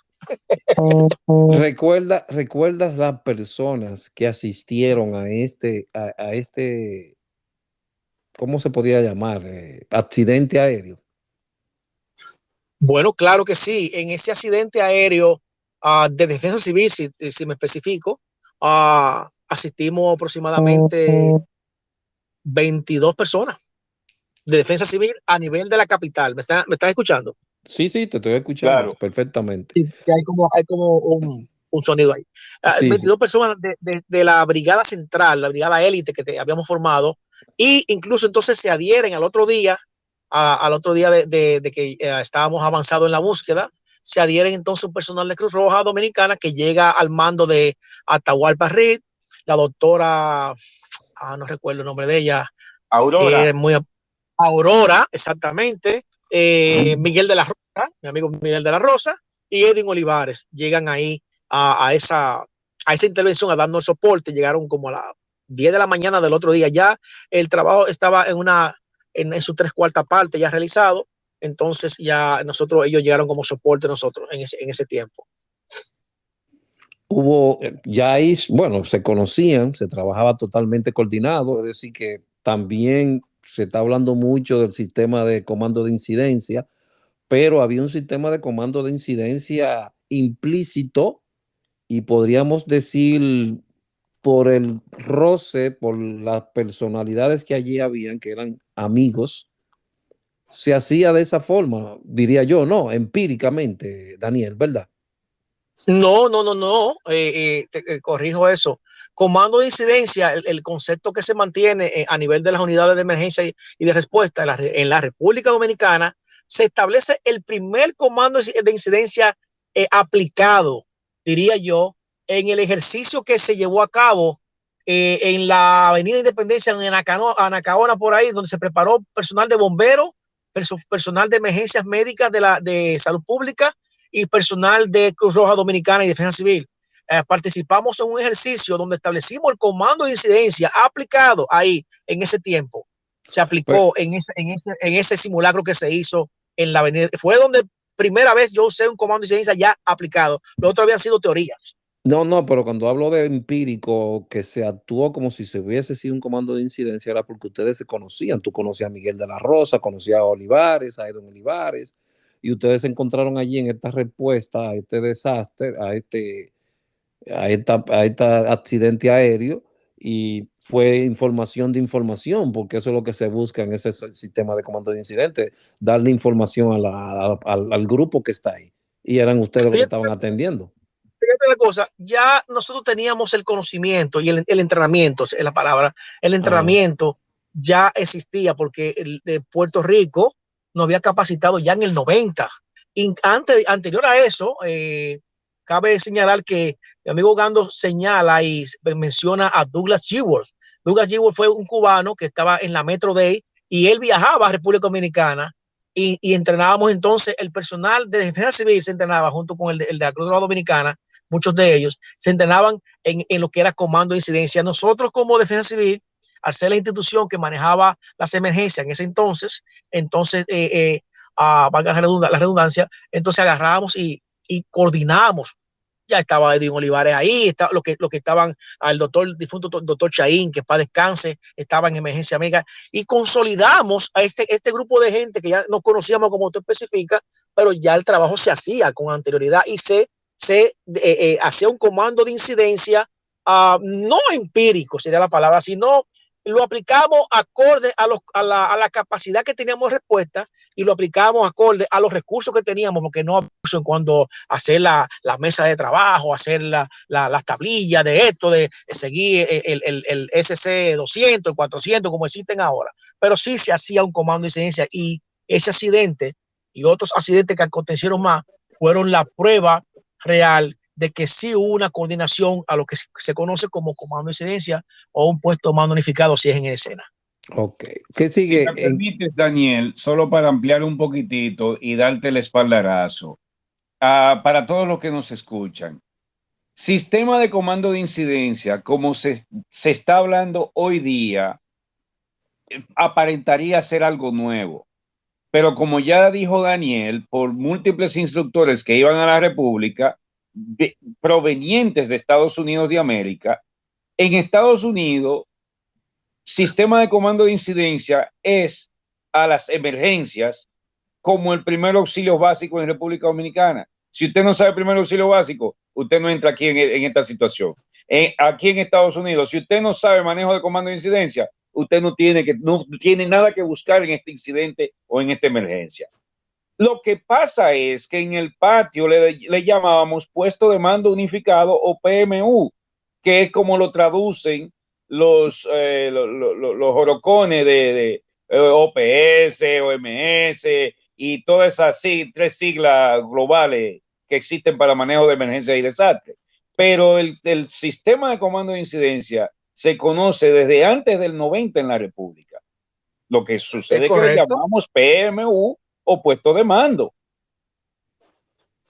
¿Recuerdas las personas que asistieron a este, ¿cómo se podía llamar? Accidente aéreo. Bueno, claro que sí. En ese accidente aéreo de defensa civil, si me especifico, asistimos aproximadamente 22 personas de defensa civil a nivel de la capital. ¿Me estás escuchando? Sí, te estoy escuchando Claro. perfectamente. Sí, hay como un sonido ahí. Sí, 22 personas de la brigada central, la brigada élite que habíamos formado, y incluso entonces se adhieren al otro día de que estábamos avanzados en la búsqueda, se adhieren entonces un personal de Cruz Roja Dominicana que llega al mando de Atahualpa Reed, la doctora, no recuerdo el nombre de ella, que Aurora. es muy Aurora, exactamente, Miguel de la Rosa, mi amigo Miguel de la Rosa, y Edwin Olivares llegan ahí a esa intervención a darnos soporte. Llegaron como a las 10 de la mañana del otro día. Ya el trabajo estaba en su 3/4 parte ya realizado. Entonces ya ellos llegaron como soporte nosotros en ese tiempo. Ya ahí, bueno, se conocían, se trabajaba totalmente coordinado, es decir, que también se está hablando mucho del sistema de comando de incidencia, pero había un sistema de comando de incidencia implícito y podríamos decir por el roce, por las personalidades que allí habían, que eran amigos, se hacía de esa forma, diría yo, no, empíricamente, Daniel, ¿verdad? No, no, no, no. Corrijo eso. Comando de incidencia, el concepto que se mantiene a nivel de las unidades de emergencia y de respuesta en la República Dominicana, se establece el primer comando de incidencia aplicado, diría yo, en el ejercicio que se llevó a cabo en la Avenida Independencia, en Anacaona, por ahí, donde se preparó personal de bomberos, personal de emergencias médicas de salud pública y personal de Cruz Roja Dominicana y Defensa Civil. Participamos en un ejercicio donde establecimos el comando de incidencia aplicado ahí en ese tiempo. Se aplicó en ese simulacro que se hizo en la avenida. Fue donde primera vez yo usé un comando de incidencia ya aplicado. Lo otro habían sido teorías. No, pero cuando hablo de empírico, que se actuó como si se hubiese sido un comando de incidencia, era porque ustedes se conocían. Tú conocías a Miguel de la Rosa, conocías a Olivares, a Edwin Olivares, y ustedes se encontraron allí en esta respuesta a este desastre, a este accidente aéreo, y fue información de información, porque eso es lo que se busca en ese sistema de comando de incidentes, darle información al grupo que está ahí. Y eran ustedes los que estaban atendiendo. Fíjate la cosa, ya nosotros teníamos el conocimiento y el entrenamiento, es la palabra, el entrenamiento ya existía porque de Puerto Rico nos había capacitado ya en el 90. Y anterior a eso, cabe señalar que mi amigo Gando señala y menciona a Douglas G. Douglas G. fue un cubano que estaba en la Metro Day y él viajaba a República Dominicana y entrenábamos entonces el personal de defensa civil se entrenaba junto con el de la Cruz Roja Dominicana. Muchos de ellos se entrenaban en lo que era comando de incidencia. Nosotros como defensa civil, al ser la institución que manejaba las emergencias en ese entonces, valga la redundancia, entonces agarrábamos y coordinábamos. Ya estaba Edwin Olivares ahí, lo que estaban al difunto doctor Chaín, que para descanse, estaba en emergencia mega, y consolidamos a este grupo de gente que ya nos conocíamos, como usted especifica, pero ya el trabajo se hacía con anterioridad y se hacía un comando de incidencia, no empírico sería la palabra, sino lo aplicamos acorde a la capacidad que teníamos de respuesta y lo aplicamos acorde a los recursos que teníamos, porque no en cuando hacer la mesa de trabajo, hacer las tablillas de esto, de seguir el SC 200, el 400, como existen ahora. Pero sí se hacía un comando de incidencia y ese accidente y otros accidentes que acontecieron más fueron la prueba real de que sí hubo una coordinación a lo que se conoce como comando de incidencia o un puesto de mando unificado si es en escena. Ok. ¿Qué sigue? Si me permites, Daniel, solo para ampliar un poquitito y darte el espaldarazo, para todos los que nos escuchan, sistema de comando de incidencia, como se está hablando hoy día, aparentaría ser algo nuevo. Pero como ya dijo Daniel, por múltiples instructores que iban a la República, provenientes de Estados Unidos de América, en Estados Unidos, sistema de comando de incidencia es a las emergencias como el primer auxilio básico en República Dominicana. Si usted no sabe el primer auxilio básico, usted no entra aquí en esta situación. Aquí en Estados Unidos, si usted no sabe manejo de comando de incidencia, usted no tiene nada que buscar en este incidente o en esta emergencia. Lo que pasa es que en el patio le llamábamos puesto de mando unificado o PMU, que es como lo traducen los orocones de OPS, OMS y todas esas tres siglas globales que existen para manejo de emergencias y desastres. Pero el sistema de comando de incidencia se conoce desde antes del 90 en la República. Lo que sucede es que le llamamos PMU o puesto de mando.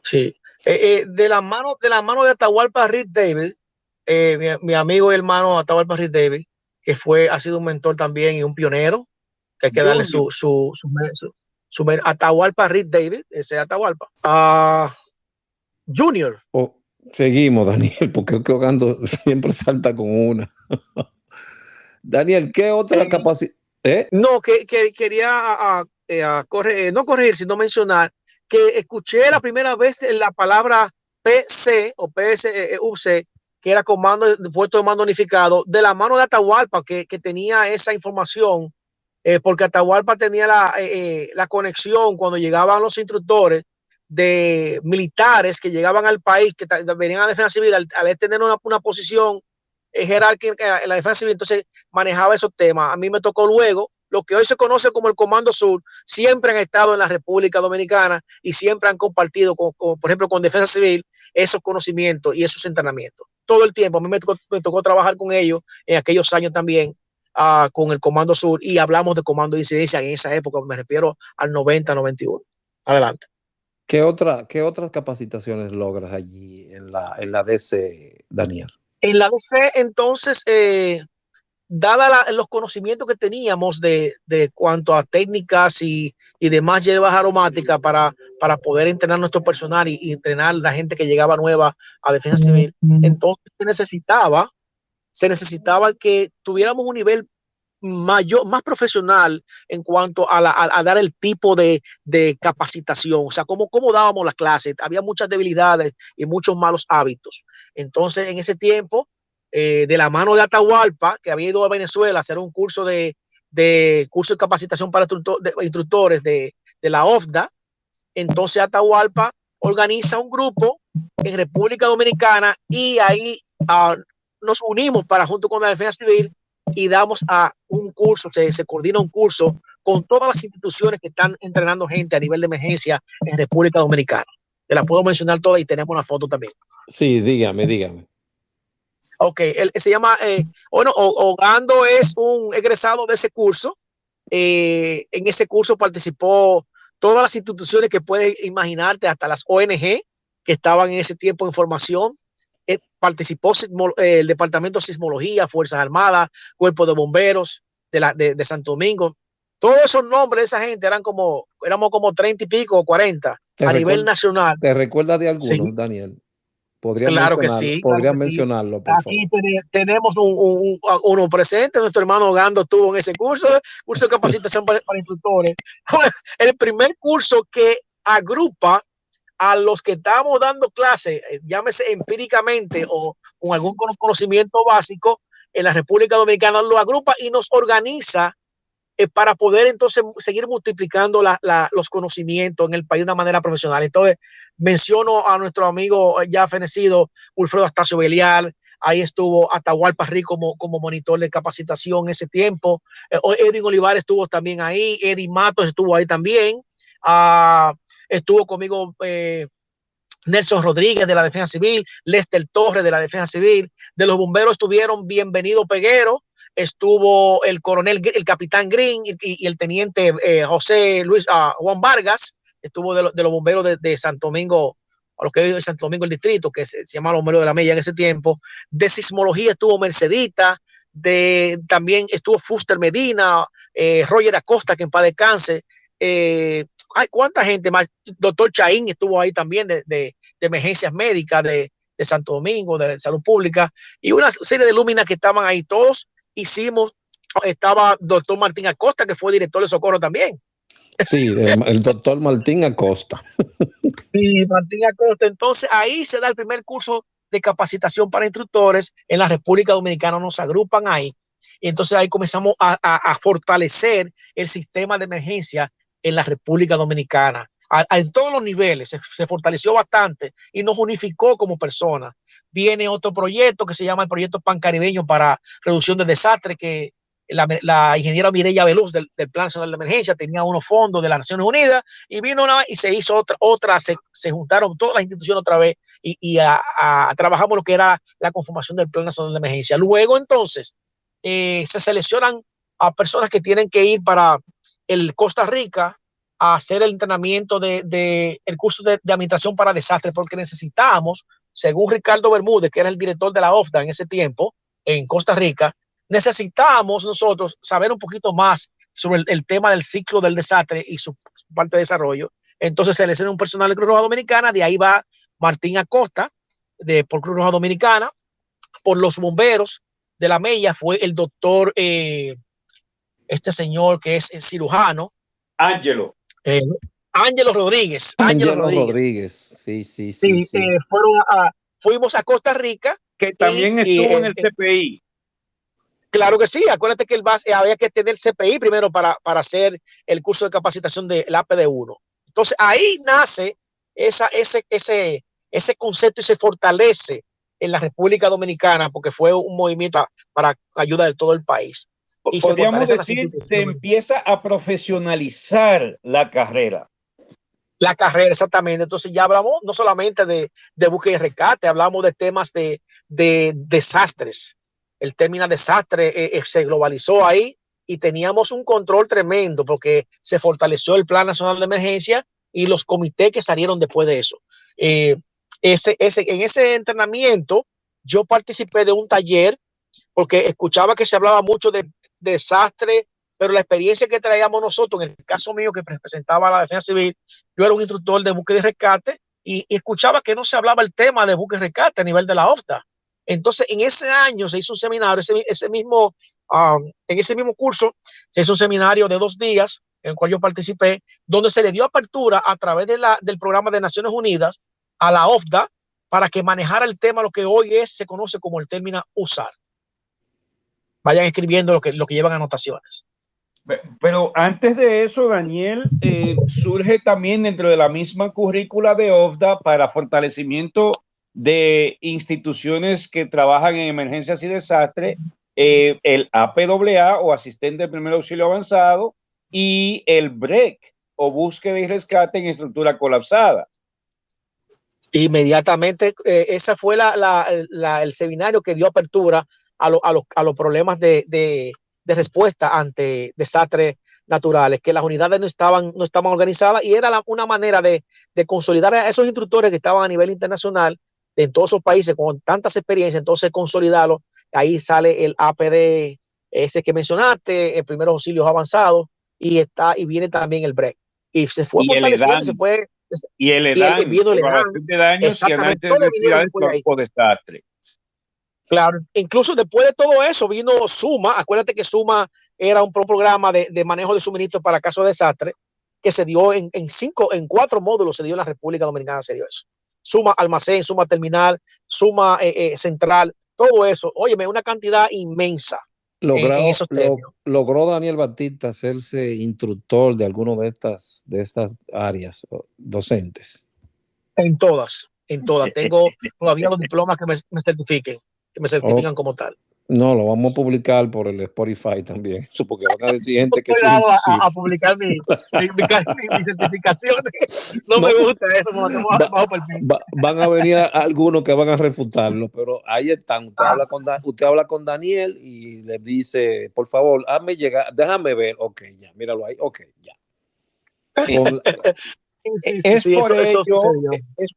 Sí. De la mano de Atahualpa Reed Davis, mi amigo y hermano Atahualpa Reed Davis, que ha sido un mentor también y un pionero, que hay que darle su Atahualpa Reed Davis, ese Atahualpa. Junior. Seguimos, Daniel, porque Gando siempre salta con una. Daniel, ¿qué otra capacidad? No, que quería no corregir, sino mencionar que escuché la primera vez la palabra PC o PSUC, que era puesto de mando unificado, de la mano de Atahualpa, que tenía esa información, porque Atahualpa tenía la conexión cuando llegaban los instructores de militares que llegaban al país, que venían a la defensa civil, al tener una posición jerárquica en la defensa civil, entonces manejaba esos temas. A mí me tocó luego, lo que hoy se conoce como el Comando Sur, siempre han estado en la República Dominicana y siempre han compartido, por ejemplo, con Defensa Civil, esos conocimientos y esos entrenamientos. Todo el tiempo, a mí me tocó trabajar con ellos en aquellos años también, con el Comando Sur, y hablamos de comando de incidencia en esa época, me refiero al 90-91. Adelante. ¿Qué otras capacitaciones logras allí en la DC, Daniel? En la DC, entonces, dada los conocimientos que teníamos de cuanto a técnicas y demás hierbas aromáticas para poder entrenar nuestro personal y entrenar a la gente que llegaba nueva a defensa civil, entonces se necesitaba que tuviéramos un nivel más profesional en cuanto a dar el tipo de capacitación, o sea, cómo dábamos las clases. Había muchas debilidades y muchos malos hábitos. Entonces, en ese tiempo, de la mano de Atahualpa, que había ido a Venezuela a hacer un curso de capacitación para instructores de la OFDA. Entonces Atahualpa organiza un grupo en República Dominicana y ahí nos unimos para, junto con la Defensa Civil, y damos a un curso, se coordina un curso con todas las instituciones que están entrenando gente a nivel de emergencia en República Dominicana. Te la puedo mencionar todas y tenemos una foto también. Sí, dígame. Ok, él se llama, Ogando es un egresado de ese curso. En ese curso participó todas las instituciones que puedes imaginarte, hasta las ONG que estaban en ese tiempo en formación. Participó el Departamento de Sismología, Fuerzas Armadas, Cuerpo de Bomberos de Santo Domingo. Todos esos nombres de esa gente éramos como 30 y pico, 40 a nivel nacional. ¿Te recuerdas de algunos, sí, Daniel? Claro que sí. ¿Podrías mencionarlo, por Aquí favor? tenemos uno presente. Nuestro hermano Gando estuvo en ese curso de capacitación para instructores. El primer curso que agrupa a los que estamos dando clases, llámese empíricamente o con algún conocimiento básico en la República Dominicana, lo agrupa y nos organiza para poder entonces seguir multiplicando los conocimientos en el país de una manera profesional. Entonces, menciono a nuestro amigo ya fenecido, Wilfredo Astacio Belial. Ahí estuvo Atahualpa Rico como monitor de capacitación en ese tiempo. Edwin Olivares estuvo también ahí. Eddie Matos estuvo ahí también. Estuvo conmigo Nelson Rodríguez de la Defensa Civil, Lester Torres de la Defensa Civil. De los bomberos estuvieron Bienvenido Peguero, estuvo el coronel, el capitán Green y el teniente José Luis Juan Vargas. Estuvo de los bomberos de Santo Domingo, a lo que hoy es Santo Domingo el distrito, que se llama los bomberos de la Mella en ese tiempo. De sismología estuvo Mercedita, también estuvo Fuster Medina, Roger Acosta, que en paz descanse. Ay, cuánta gente más. Doctor Chaín estuvo ahí también de emergencias médicas de Santo Domingo, de salud pública, y una serie de lúminas que estaban ahí. Todos estaba doctor Martín Acosta, que fue director de socorro también. Sí, el doctor Martín Acosta. Sí, Martín Acosta. Entonces ahí se da el primer curso de capacitación para instructores en la República Dominicana. Nos agrupan ahí. Y entonces ahí comenzamos a fortalecer el sistema de emergencia en la República Dominicana. En todos los niveles se fortaleció bastante y nos unificó como personas. Viene otro proyecto que se llama el Proyecto Pancaribeño para Reducción de Desastres, que la ingeniera Mireya Veluz del Plan Nacional de Emergencia tenía unos fondos de las Naciones Unidas y vino y se hizo se juntaron todas las instituciones otra vez y trabajamos lo que era la conformación del Plan Nacional de Emergencia. Luego entonces se seleccionan a personas que tienen que ir para el Costa Rica a hacer el entrenamiento el curso de administración para desastres, porque necesitábamos, según Ricardo Bermúdez, que era el director de la OFDA en ese tiempo, en Costa Rica, necesitábamos nosotros saber un poquito más sobre el tema del ciclo del desastre y su parte de desarrollo. Entonces se selecciona un personal de Cruz Roja Dominicana, de ahí va Martín Acosta, por Cruz Roja Dominicana. Por los bomberos de la Mella fue el doctor, este señor que es el cirujano. Ángelo Rodríguez. Ángelo Rodríguez. Sí. Fuimos a Costa Rica. Que también estuvo en el CPI. Claro que sí. Acuérdate que había que tener CPI primero para hacer el curso de capacitación del APD-1. Entonces ahí nace ese concepto y se fortalece en la República Dominicana, porque fue un movimiento para ayuda de todo el país. Y podríamos decir, se empieza a profesionalizar la carrera. La carrera, exactamente. Entonces ya hablamos no solamente de búsqueda y rescate, hablamos de temas de desastres. El término desastre se globalizó ahí y teníamos un control tremendo porque se fortaleció el Plan Nacional de Emergencia y los comités que salieron después de eso. En ese entrenamiento yo participé de un taller porque escuchaba que se hablaba mucho de desastre, pero la experiencia que traíamos nosotros, en el caso mío que representaba la Defensa Civil, yo era un instructor de búsqueda y rescate y escuchaba que no se hablaba el tema de búsqueda y rescate a nivel de la OFDA. Entonces, en ese año se hizo un seminario, en ese mismo curso, se hizo un seminario de 2 días, en el cual yo participé, donde se le dio apertura a través del programa de Naciones Unidas a la OFDA para que manejara el tema, lo que hoy se conoce como el término USAR. Vayan escribiendo lo que llevan anotaciones. Pero antes de eso, Daniel, surge también dentro de la misma currícula de OFDA para fortalecimiento de instituciones que trabajan en emergencias y desastres, el APAA o Asistente de Primer Auxilio Avanzado y el BREC o Búsqueda y Rescate en Estructura Colapsada. Inmediatamente, ese fue el seminario que dio apertura a los problemas de respuesta ante desastres naturales, que las unidades no estaban organizadas, y era una manera de consolidar a esos instructores que estaban a nivel internacional en todos esos países con tantas experiencias, entonces consolidarlos. Ahí sale el APD, ese que mencionaste, el primeros auxilios avanzados, y viene también el BREC. Y se fue fortaleciendo, se fue. Y el EDAN, evaluación de daños y análisis de necesidades por desastre. Claro, incluso después de todo eso vino SUMA. Acuérdate que SUMA era un programa de manejo de suministros para casos de desastre que se dio en 4 módulos, se dio en la República Dominicana, se dio eso. SUMA almacén, SUMA terminal, SUMA central, todo eso. Óyeme, una cantidad inmensa. Logró Daniel Batista hacerse instructor de alguno de estas áreas docentes. En todas. Tengo todavía los diplomas que me certifican como tal. No, lo vamos a publicar por el Spotify también, porque van a decir gente que a publicar mis certificaciones. No me gusta eso. Van a venir algunos que van a refutarlo, pero ahí están. Usted habla con Daniel y le dice, por favor, hazme llegar, déjame ver. Ok, ya, míralo ahí. Ok, ya. Es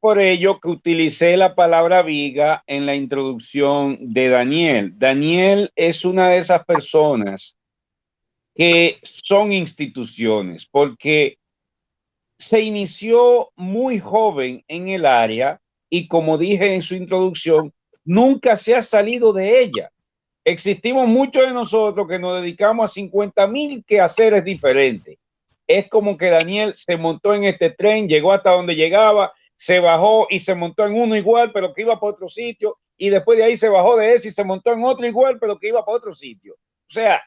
por ello que utilicé la palabra viga en la introducción de Daniel. Daniel es una de esas personas que son instituciones, porque se inició muy joven en el área y, como dije en su introducción, nunca se ha salido de ella. Existimos muchos de nosotros que nos dedicamos a 50,000 quehaceres diferentes. Es como que Daniel se montó en este tren, llegó hasta donde llegaba, se bajó y se montó en uno igual, pero que iba para otro sitio, y después de ahí se bajó de ese y se montó en otro igual, pero que iba para otro sitio. O sea,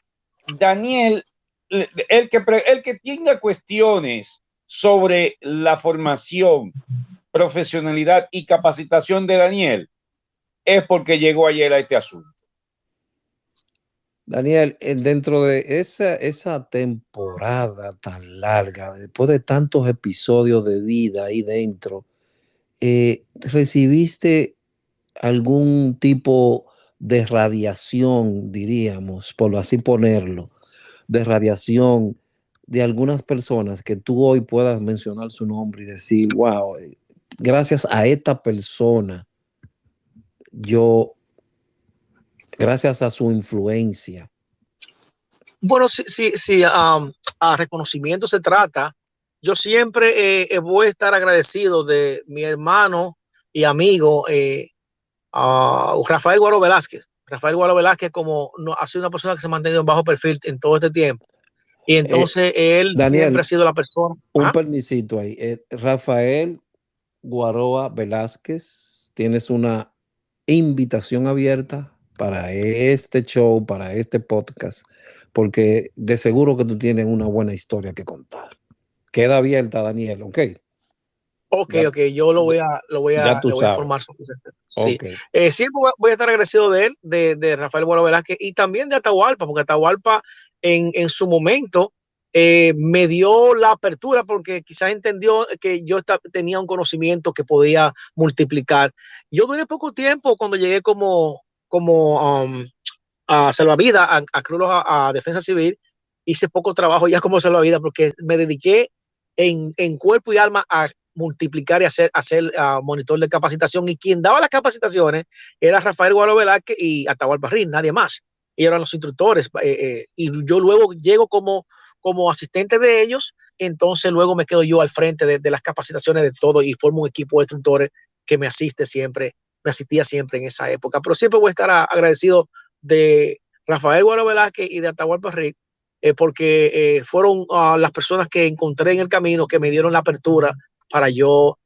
Daniel, el que tenga cuestiones sobre la formación, profesionalidad y capacitación de Daniel, es porque llegó ayer a este asunto. Daniel, dentro de esa temporada tan larga, después de tantos episodios de vida ahí dentro, ¿recibiste algún tipo de radiación, diríamos, por así ponerlo, de radiación de algunas personas que tú hoy puedas mencionar su nombre y decir, wow, gracias a esta persona, gracias a su influencia? Bueno, sí, a reconocimiento se trata. Yo siempre voy a estar agradecido de mi hermano y amigo Rafael Guaro Velázquez. Rafael Guaro Velázquez ha sido una persona que se ha mantenido en bajo perfil en todo este tiempo. Y entonces él Daniel, siempre ha sido la persona. Un permisito ahí. Rafael Guaroa Velázquez, tienes una invitación abierta para este show, para este podcast, porque de seguro que tú tienes una buena historia que contar. Queda abierta, Daniel, ¿ok? Ok, yo lo voy a informar sobre eso. Sí. Okay. Siempre voy a estar agradecido de él, de Rafael Guaro Velázquez, y también de Atahualpa, porque Atahualpa en su momento me dio la apertura, porque quizás entendió que yo tenía un conocimiento que podía multiplicar. Yo duré poco tiempo cuando llegué como a salvavidas, a Cruz Roja, a Defensa Civil. Hice poco trabajo ya como salvavidas, porque me dediqué en cuerpo y alma a multiplicar y hacer monitor de capacitación, y quien daba las capacitaciones era Rafael Guaro Velázquez y Atahualpa Rin, nadie más. Ellos eran los instructores, y yo luego llego como asistente de ellos. Entonces luego me quedo yo al frente de las capacitaciones de todo, y formo un equipo de instructores que me asistía siempre en esa época. Pero siempre voy a estar agradecido de Rafael Guaro Velázquez y de Atahualpa Rin, porque fueron las personas que encontré en el camino, que me dieron la apertura para yo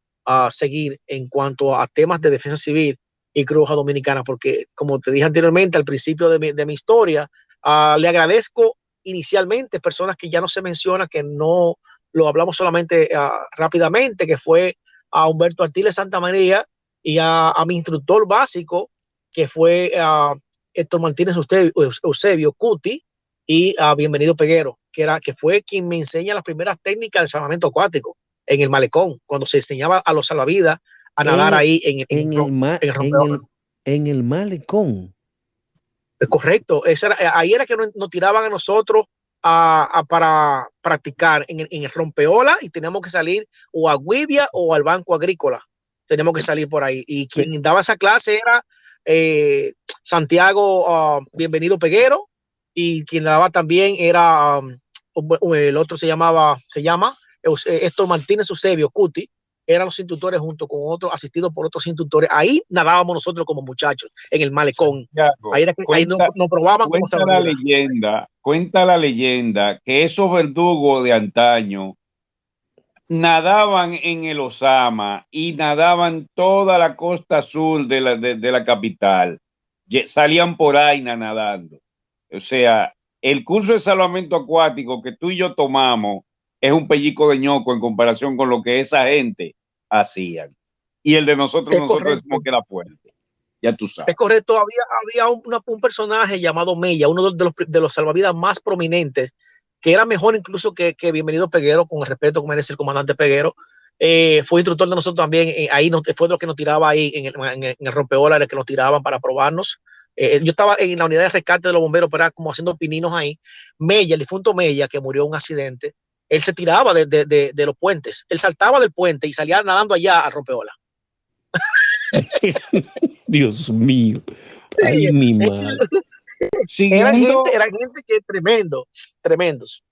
seguir en cuanto a temas de defensa civil y Cruz Roja Dominicana, porque como te dije anteriormente al principio de mi historia, le agradezco inicialmente personas que ya no se menciona, que no lo hablamos solamente rápidamente, que fue a Humberto Artiles Santa María y a mi instructor básico, que fue Héctor Martínez Eusebio Cuti, y a Bienvenido Peguero, que fue quien me enseña las primeras técnicas de salvamento acuático en el malecón, cuando se enseñaba a los salvavidas a nadar ahí en el rompeolas. En el malecón. Es correcto. Ahí era que nos tiraban a nosotros para practicar en el rompeola, y teníamos que salir o a Guivia o al Banco Agrícola. Tenemos que salir por ahí. Y quien daba esa clase era Santiago Bienvenido Peguero, y quien la daba también era el otro se llama Héctor Martínez Eusebio Cuti. Eran los instructores junto con otros, asistidos por otros instructores. Ahí nadábamos nosotros como muchachos en el malecón. Santiago, Ahí era que ahí nos probaban cómo se cuenta la leyenda que esos verdugos de antaño nadaban en el Osama y nadaban toda la costa sur de la capital. Salían por ahí nadando. O sea, el curso de salvamento acuático que tú y yo tomamos es un pellico de ñoco en comparación con lo que esa gente hacían. Y el de nosotros decimos que era fuerte. Ya tú sabes. Es correcto. Había un personaje llamado Mella, uno de los salvavidas más prominentes, que era mejor incluso que Bienvenido Peguero, con el respeto que merece el comandante Peguero. Fue instructor de nosotros también. Ahí fue lo que nos tiraba ahí en el rompeola, el que nos tiraban para probarnos. Yo estaba en la unidad de rescate de los bomberos, pero era como haciendo pininos ahí. Mella, el difunto Mella, que murió en un accidente, él se tiraba de los puentes. Él saltaba del puente y salía nadando allá al rompeola. Dios mío. Ay, mi madre. Eran gente que tremendos.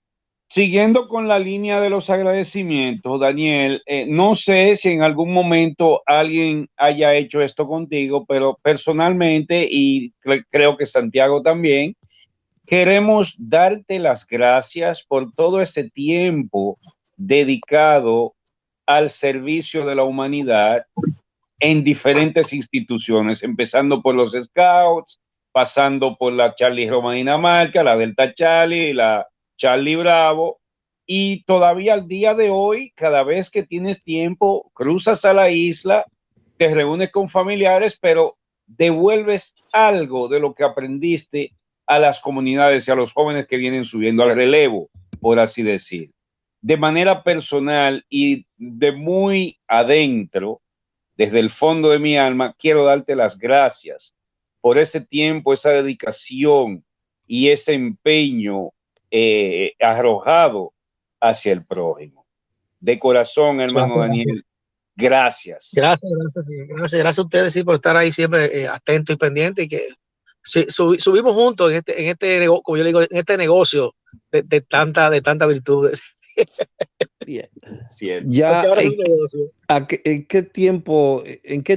Siguiendo con la línea de los agradecimientos, Daniel, no sé si en algún momento alguien haya hecho esto contigo, pero personalmente, y creo que Santiago también, queremos darte las gracias por todo ese tiempo dedicado al servicio de la humanidad en diferentes instituciones, empezando por los Scouts, pasando por la Charlie Roma Dinamarca, la Delta Charlie, la Charlie Bravo, y todavía al día de hoy, cada vez que tienes tiempo, cruzas a la isla, te reúnes con familiares, pero devuelves algo de lo que aprendiste a las comunidades y a los jóvenes que vienen subiendo al relevo, por así decir. De manera personal y de muy adentro, desde el fondo de mi alma, quiero darte las gracias por ese tiempo, esa dedicación y ese empeño arrojado hacia el prójimo. De corazón, hermano Daniel, gracias. Gracias a ustedes, sí, por estar ahí siempre atento y pendiente, y que subimos juntos en este como yo digo, en este negocio de tantas virtudes. Bien. Ya, ¿en qué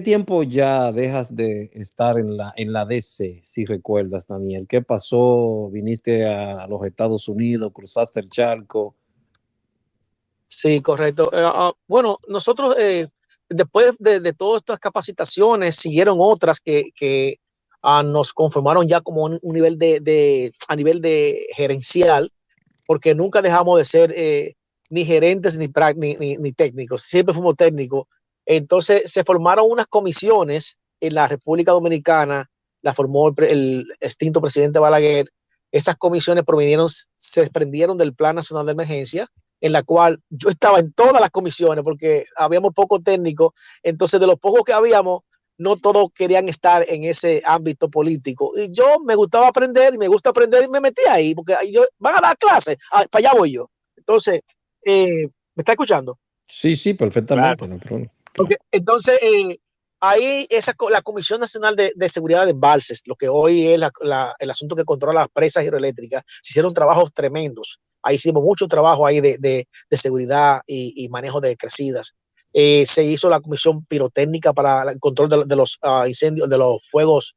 tiempo ya dejas de estar en la DC, si recuerdas, Daniel? ¿Qué pasó? ¿Viniste a los Estados Unidos? ¿Cruzaste el charco? Sí, correcto. Bueno, nosotros después de todas estas capacitaciones siguieron otras que nos conformaron ya como un nivel a nivel de gerencial, porque nunca dejamos de ser ni gerentes ni técnicos, siempre fuimos técnicos. Entonces se formaron unas comisiones en la República Dominicana, la formó el extinto presidente Balaguer. Esas comisiones se desprendieron del Plan Nacional de Emergencia, en la cual yo estaba en todas las comisiones porque habíamos pocos técnicos. Entonces, de los pocos que habíamos, no todos querían estar en ese ámbito político. Y yo me gustaba aprender, y me gusta aprender, y me metí ahí, porque van a dar clases, para allá voy yo. Entonces, ¿me está escuchando? Sí, perfectamente. Claro. No problema. Okay. Entonces, ahí la Comisión Nacional de Seguridad de Embalses, lo que hoy es el asunto que controla las presas hidroeléctricas, se hicieron trabajos tremendos. Ahí hicimos mucho trabajo ahí de seguridad y manejo de crecidas. Se hizo la comisión pirotécnica para el control de los incendios, de los fuegos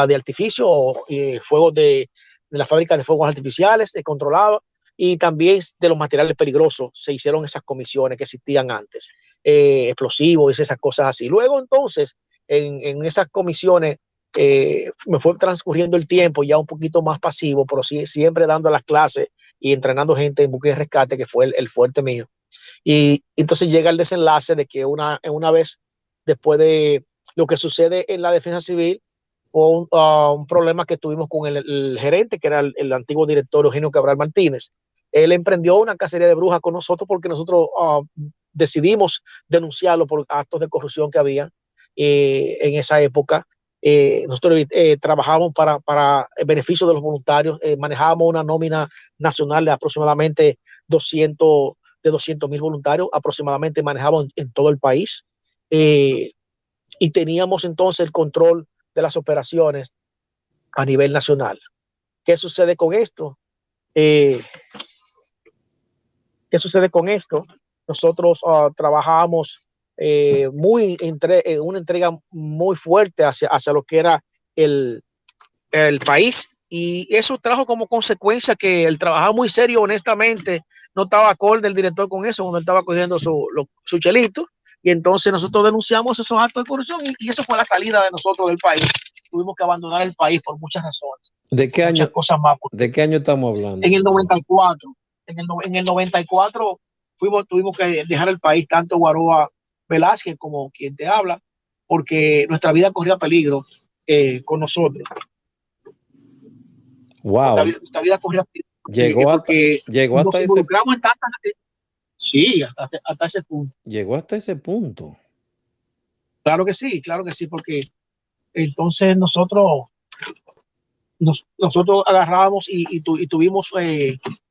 de artificio, fuegos de la fábrica de fuegos artificiales controlado. y también de los materiales peligrosos se hicieron esas comisiones que existían antes, explosivos y esas cosas así. Luego entonces en esas comisiones me fue transcurriendo el tiempo ya un poquito más pasivo, pero sí, siempre dando las clases y entrenando gente en búsqueda y rescate, que fue el fuerte mío. Y entonces llega el desenlace de que una vez después de lo que sucede en la defensa civil, o un problema que tuvimos con el gerente, que era el antiguo director Eugenio Cabral Martínez. Él emprendió una cacería de brujas con nosotros porque nosotros decidimos denunciarlo por actos de corrupción que había en esa época. Nosotros trabajábamos para el beneficio de los voluntarios, manejábamos una nómina nacional de aproximadamente 200.000 voluntarios, aproximadamente manejábamos en todo el país, y teníamos entonces el control de las operaciones a nivel nacional. ¿Qué sucede con esto? ¿Qué sucede con esto? Nosotros trabajamos una entrega muy fuerte hacia lo que era el país, y eso trajo como consecuencia que el trabajar muy serio, honestamente, no estaba acorde el director con eso, cuando él estaba cogiendo su chelito, y entonces nosotros denunciamos esos actos de corrupción, y eso fue la salida de nosotros del país. Tuvimos que abandonar el país por muchas razones. ¿De qué muchas año? Cosas más. ¿De qué año estamos hablando? En el 94. En el 94 tuvimos que dejar el país, tanto Guaroa Velázquez como quien te habla, porque nuestra vida corría peligro con nosotros. Wow. Nuestra vida corría peligro. Llegó hasta nos involucramos en tantas. Sí, hasta ese punto. Llegó hasta ese punto. Claro que sí, porque entonces nosotros agarrábamos y tuvimos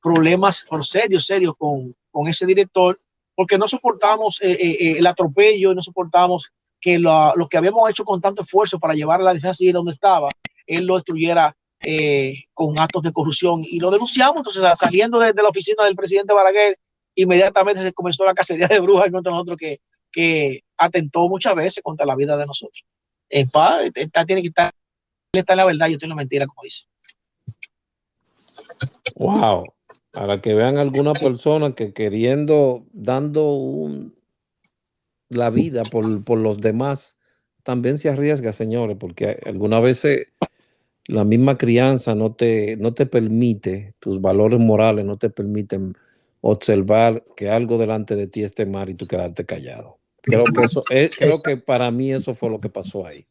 problemas serios con ese director, porque no soportamos el atropello, y no soportamos que lo que habíamos hecho con tanto esfuerzo para llevar a la defensa civil donde estaba, él lo destruyera con actos de corrupción, y lo denunciamos. Entonces, saliendo de la oficina del presidente Balaguer, inmediatamente se comenzó la cacería de brujas contra nosotros, que atentó muchas veces contra la vida de nosotros. Tiene que estar, él está en la verdad, yo estoy en la mentira, como dice. Wow. Para que vean alguna persona que dando la vida por los demás, también se arriesga, señores, porque algunas veces la misma crianza no te permite, tus valores morales no te permiten observar que algo delante de ti esté mal y tú quedarte callado. Creo que para mí eso fue lo que pasó ahí.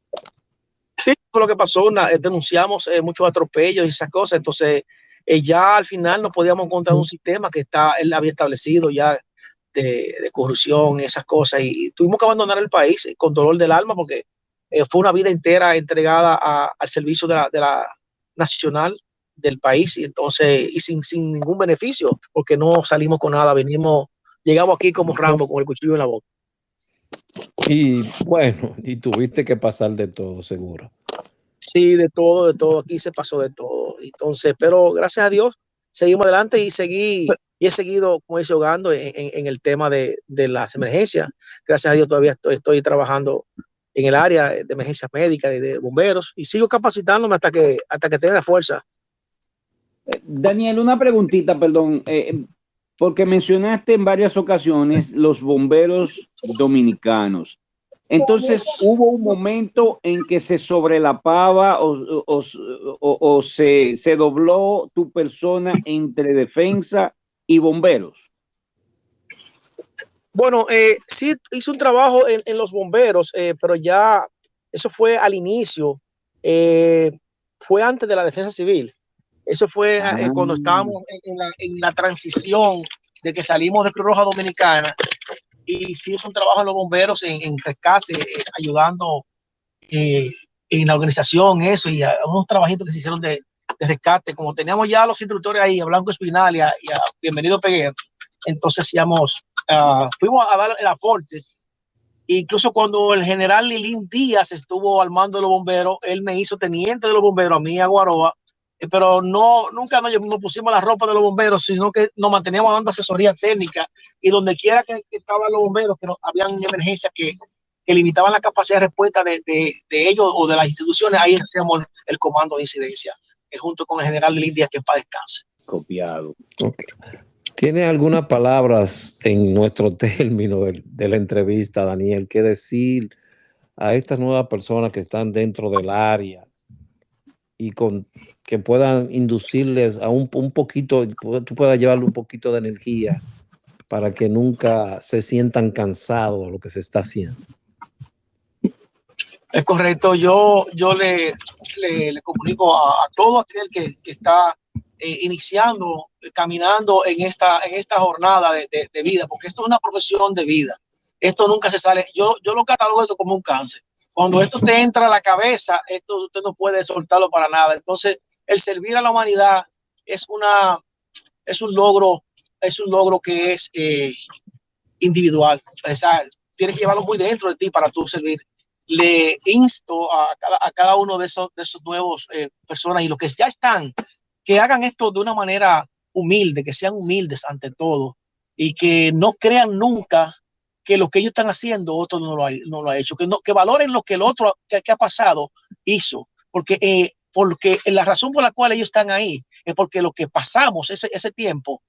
Sí, fue lo que pasó. Denunciamos muchos atropellos y esas cosas. Entonces, ya al final no podíamos encontrar un sistema que él había establecido ya de corrupción y esas cosas. Y tuvimos que abandonar el país con dolor del alma, porque fue una vida entera entregada al servicio de la nacional del país, y entonces sin ningún beneficio, porque no salimos con nada. Llegamos aquí como Rambo con el cuchillo en la boca. Y bueno, y tuviste que pasar de todo, seguro. Sí, de todo. Aquí se pasó de todo. Entonces, pero gracias a Dios seguimos adelante, y he seguido, como dice, ahogando en el tema de las emergencias. Gracias a Dios todavía estoy trabajando en el área de emergencias médicas y de bomberos, y sigo capacitándome hasta que tenga fuerza. Daniel, una preguntita, perdón, porque mencionaste en varias ocasiones los bomberos dominicanos. Entonces, ¿hubo un momento en que se sobrelapaba o se dobló tu persona entre defensa y bomberos? Bueno, sí hice un trabajo en los bomberos, pero ya eso fue al inicio, fue antes de la defensa civil. Eso fue cuando estábamos en la transición de que salimos de Cruz Roja Dominicana, y sí hice un trabajo en los bomberos en rescate, ayudando en la organización, eso, y a unos trabajitos que se hicieron de rescate. Como teníamos ya los instructores ahí, a Blanco Espinal y a Bienvenido Peguer, entonces fuimos a dar el aporte. Incluso cuando el general Lilín Díaz estuvo al mando de los bomberos, él me hizo teniente de los bomberos, a mí, a Guaroa, pero nunca nos pusimos la ropa de los bomberos, sino que nos manteníamos dando asesoría técnica, y donde quiera que estaban los bomberos, que habían emergencias que limitaban la capacidad de respuesta de ellos o de las instituciones, ahí hacíamos el comando de incidencia, junto con el general Lilín Díaz, que en paz descanse. copiado. Okay. ¿Tiene algunas palabras en nuestro término de la entrevista, Daniel, que decir a estas nuevas personas que están dentro del área y que puedan inducirles a un poquito, tú puedas llevarle un poquito de energía para que nunca se sientan cansados de lo que se está haciendo? Es correcto. Yo le comunico a todo aquel que está iniciando, caminando en esta jornada de vida, porque esto es una profesión de vida. Esto nunca se sale. Yo lo catalogo esto como un cáncer. Cuando esto te entra a la cabeza, esto usted no puede soltarlo para nada. Entonces, el servir a la humanidad es un logro que es individual. O sea, tienes que llevarlo muy dentro de ti para tú servir. Le insto a cada unos de esos nuevos personas y los que ya están, que hagan esto de una manera humilde, que sean humildes ante todo y que no crean nunca que lo que ellos están haciendo otro no lo ha hecho, que valoren lo que el otro que ha pasado hizo, porque la razón por la cual ellos están ahí es porque lo que pasamos ese tiempo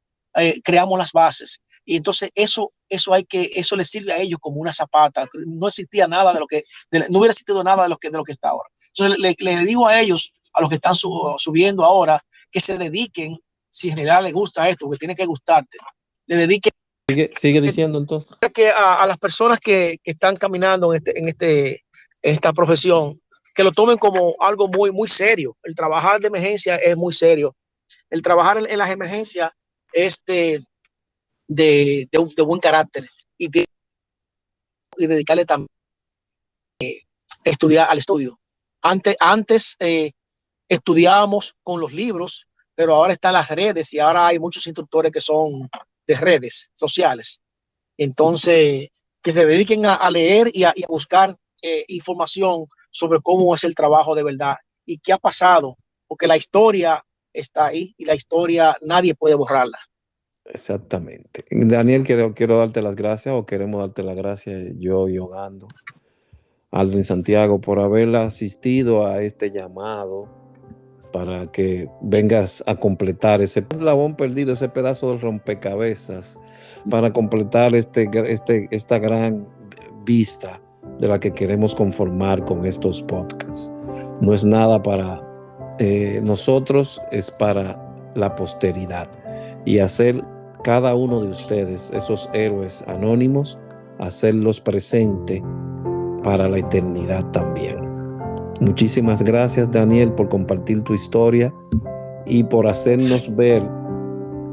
creamos las bases. Y entonces eso les sirve a ellos como una zapata. No existía nada no hubiera existido nada de lo que está ahora. Entonces le digo a ellos, a los que están subiendo ahora, que se dediquen, si en realidad les gusta esto, que tiene que gustarte, le dediquen. Sigue diciendo entonces. Que a las personas que están caminando en esta profesión, que lo tomen como algo muy, muy serio. El trabajar de emergencia es muy serio. El trabajar en las emergencias es de buen carácter y dedicarle también estudiar al estudio. Antes estudiábamos con los libros, pero ahora están las redes y ahora hay muchos instructores que son de redes sociales. Entonces, que se dediquen a leer y a buscar información sobre cómo es el trabajo de verdad y qué ha pasado, porque la historia está ahí y la historia nadie puede borrarla. Exactamente. Daniel, quiero darte las gracias, o queremos darte las gracias, yo y Ogando, Aldrin Santiago, por haber asistido a este llamado para que vengas a completar ese eslabón perdido, ese pedazo de rompecabezas, para completar esta gran vista de la que queremos conformar con estos podcasts. No es nada para nosotros, es para la posteridad, y hacer cada uno de ustedes, esos héroes anónimos, hacerlos presentes para la eternidad también. Muchísimas gracias, Daniel, por compartir tu historia y por hacernos ver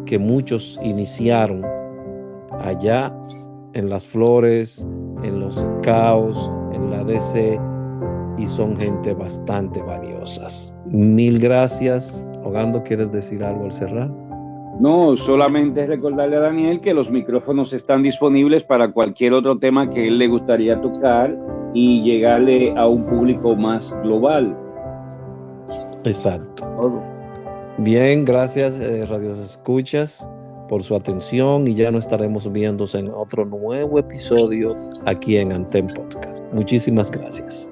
que muchos iniciaron allá en las flores, en los caos, en la DC, y son gente bastante valiosas. Mil gracias. Ogando, ¿quieres decir algo al cerrar? No, solamente recordarle a Daniel que los micrófonos están disponibles para cualquier otro tema que él le gustaría tocar y llegarle a un público más global. Exacto. Bien, gracias, Radio Escuchas, por su atención, y ya nos estaremos viendo en otro nuevo episodio aquí en Antem Podcast. Muchísimas gracias.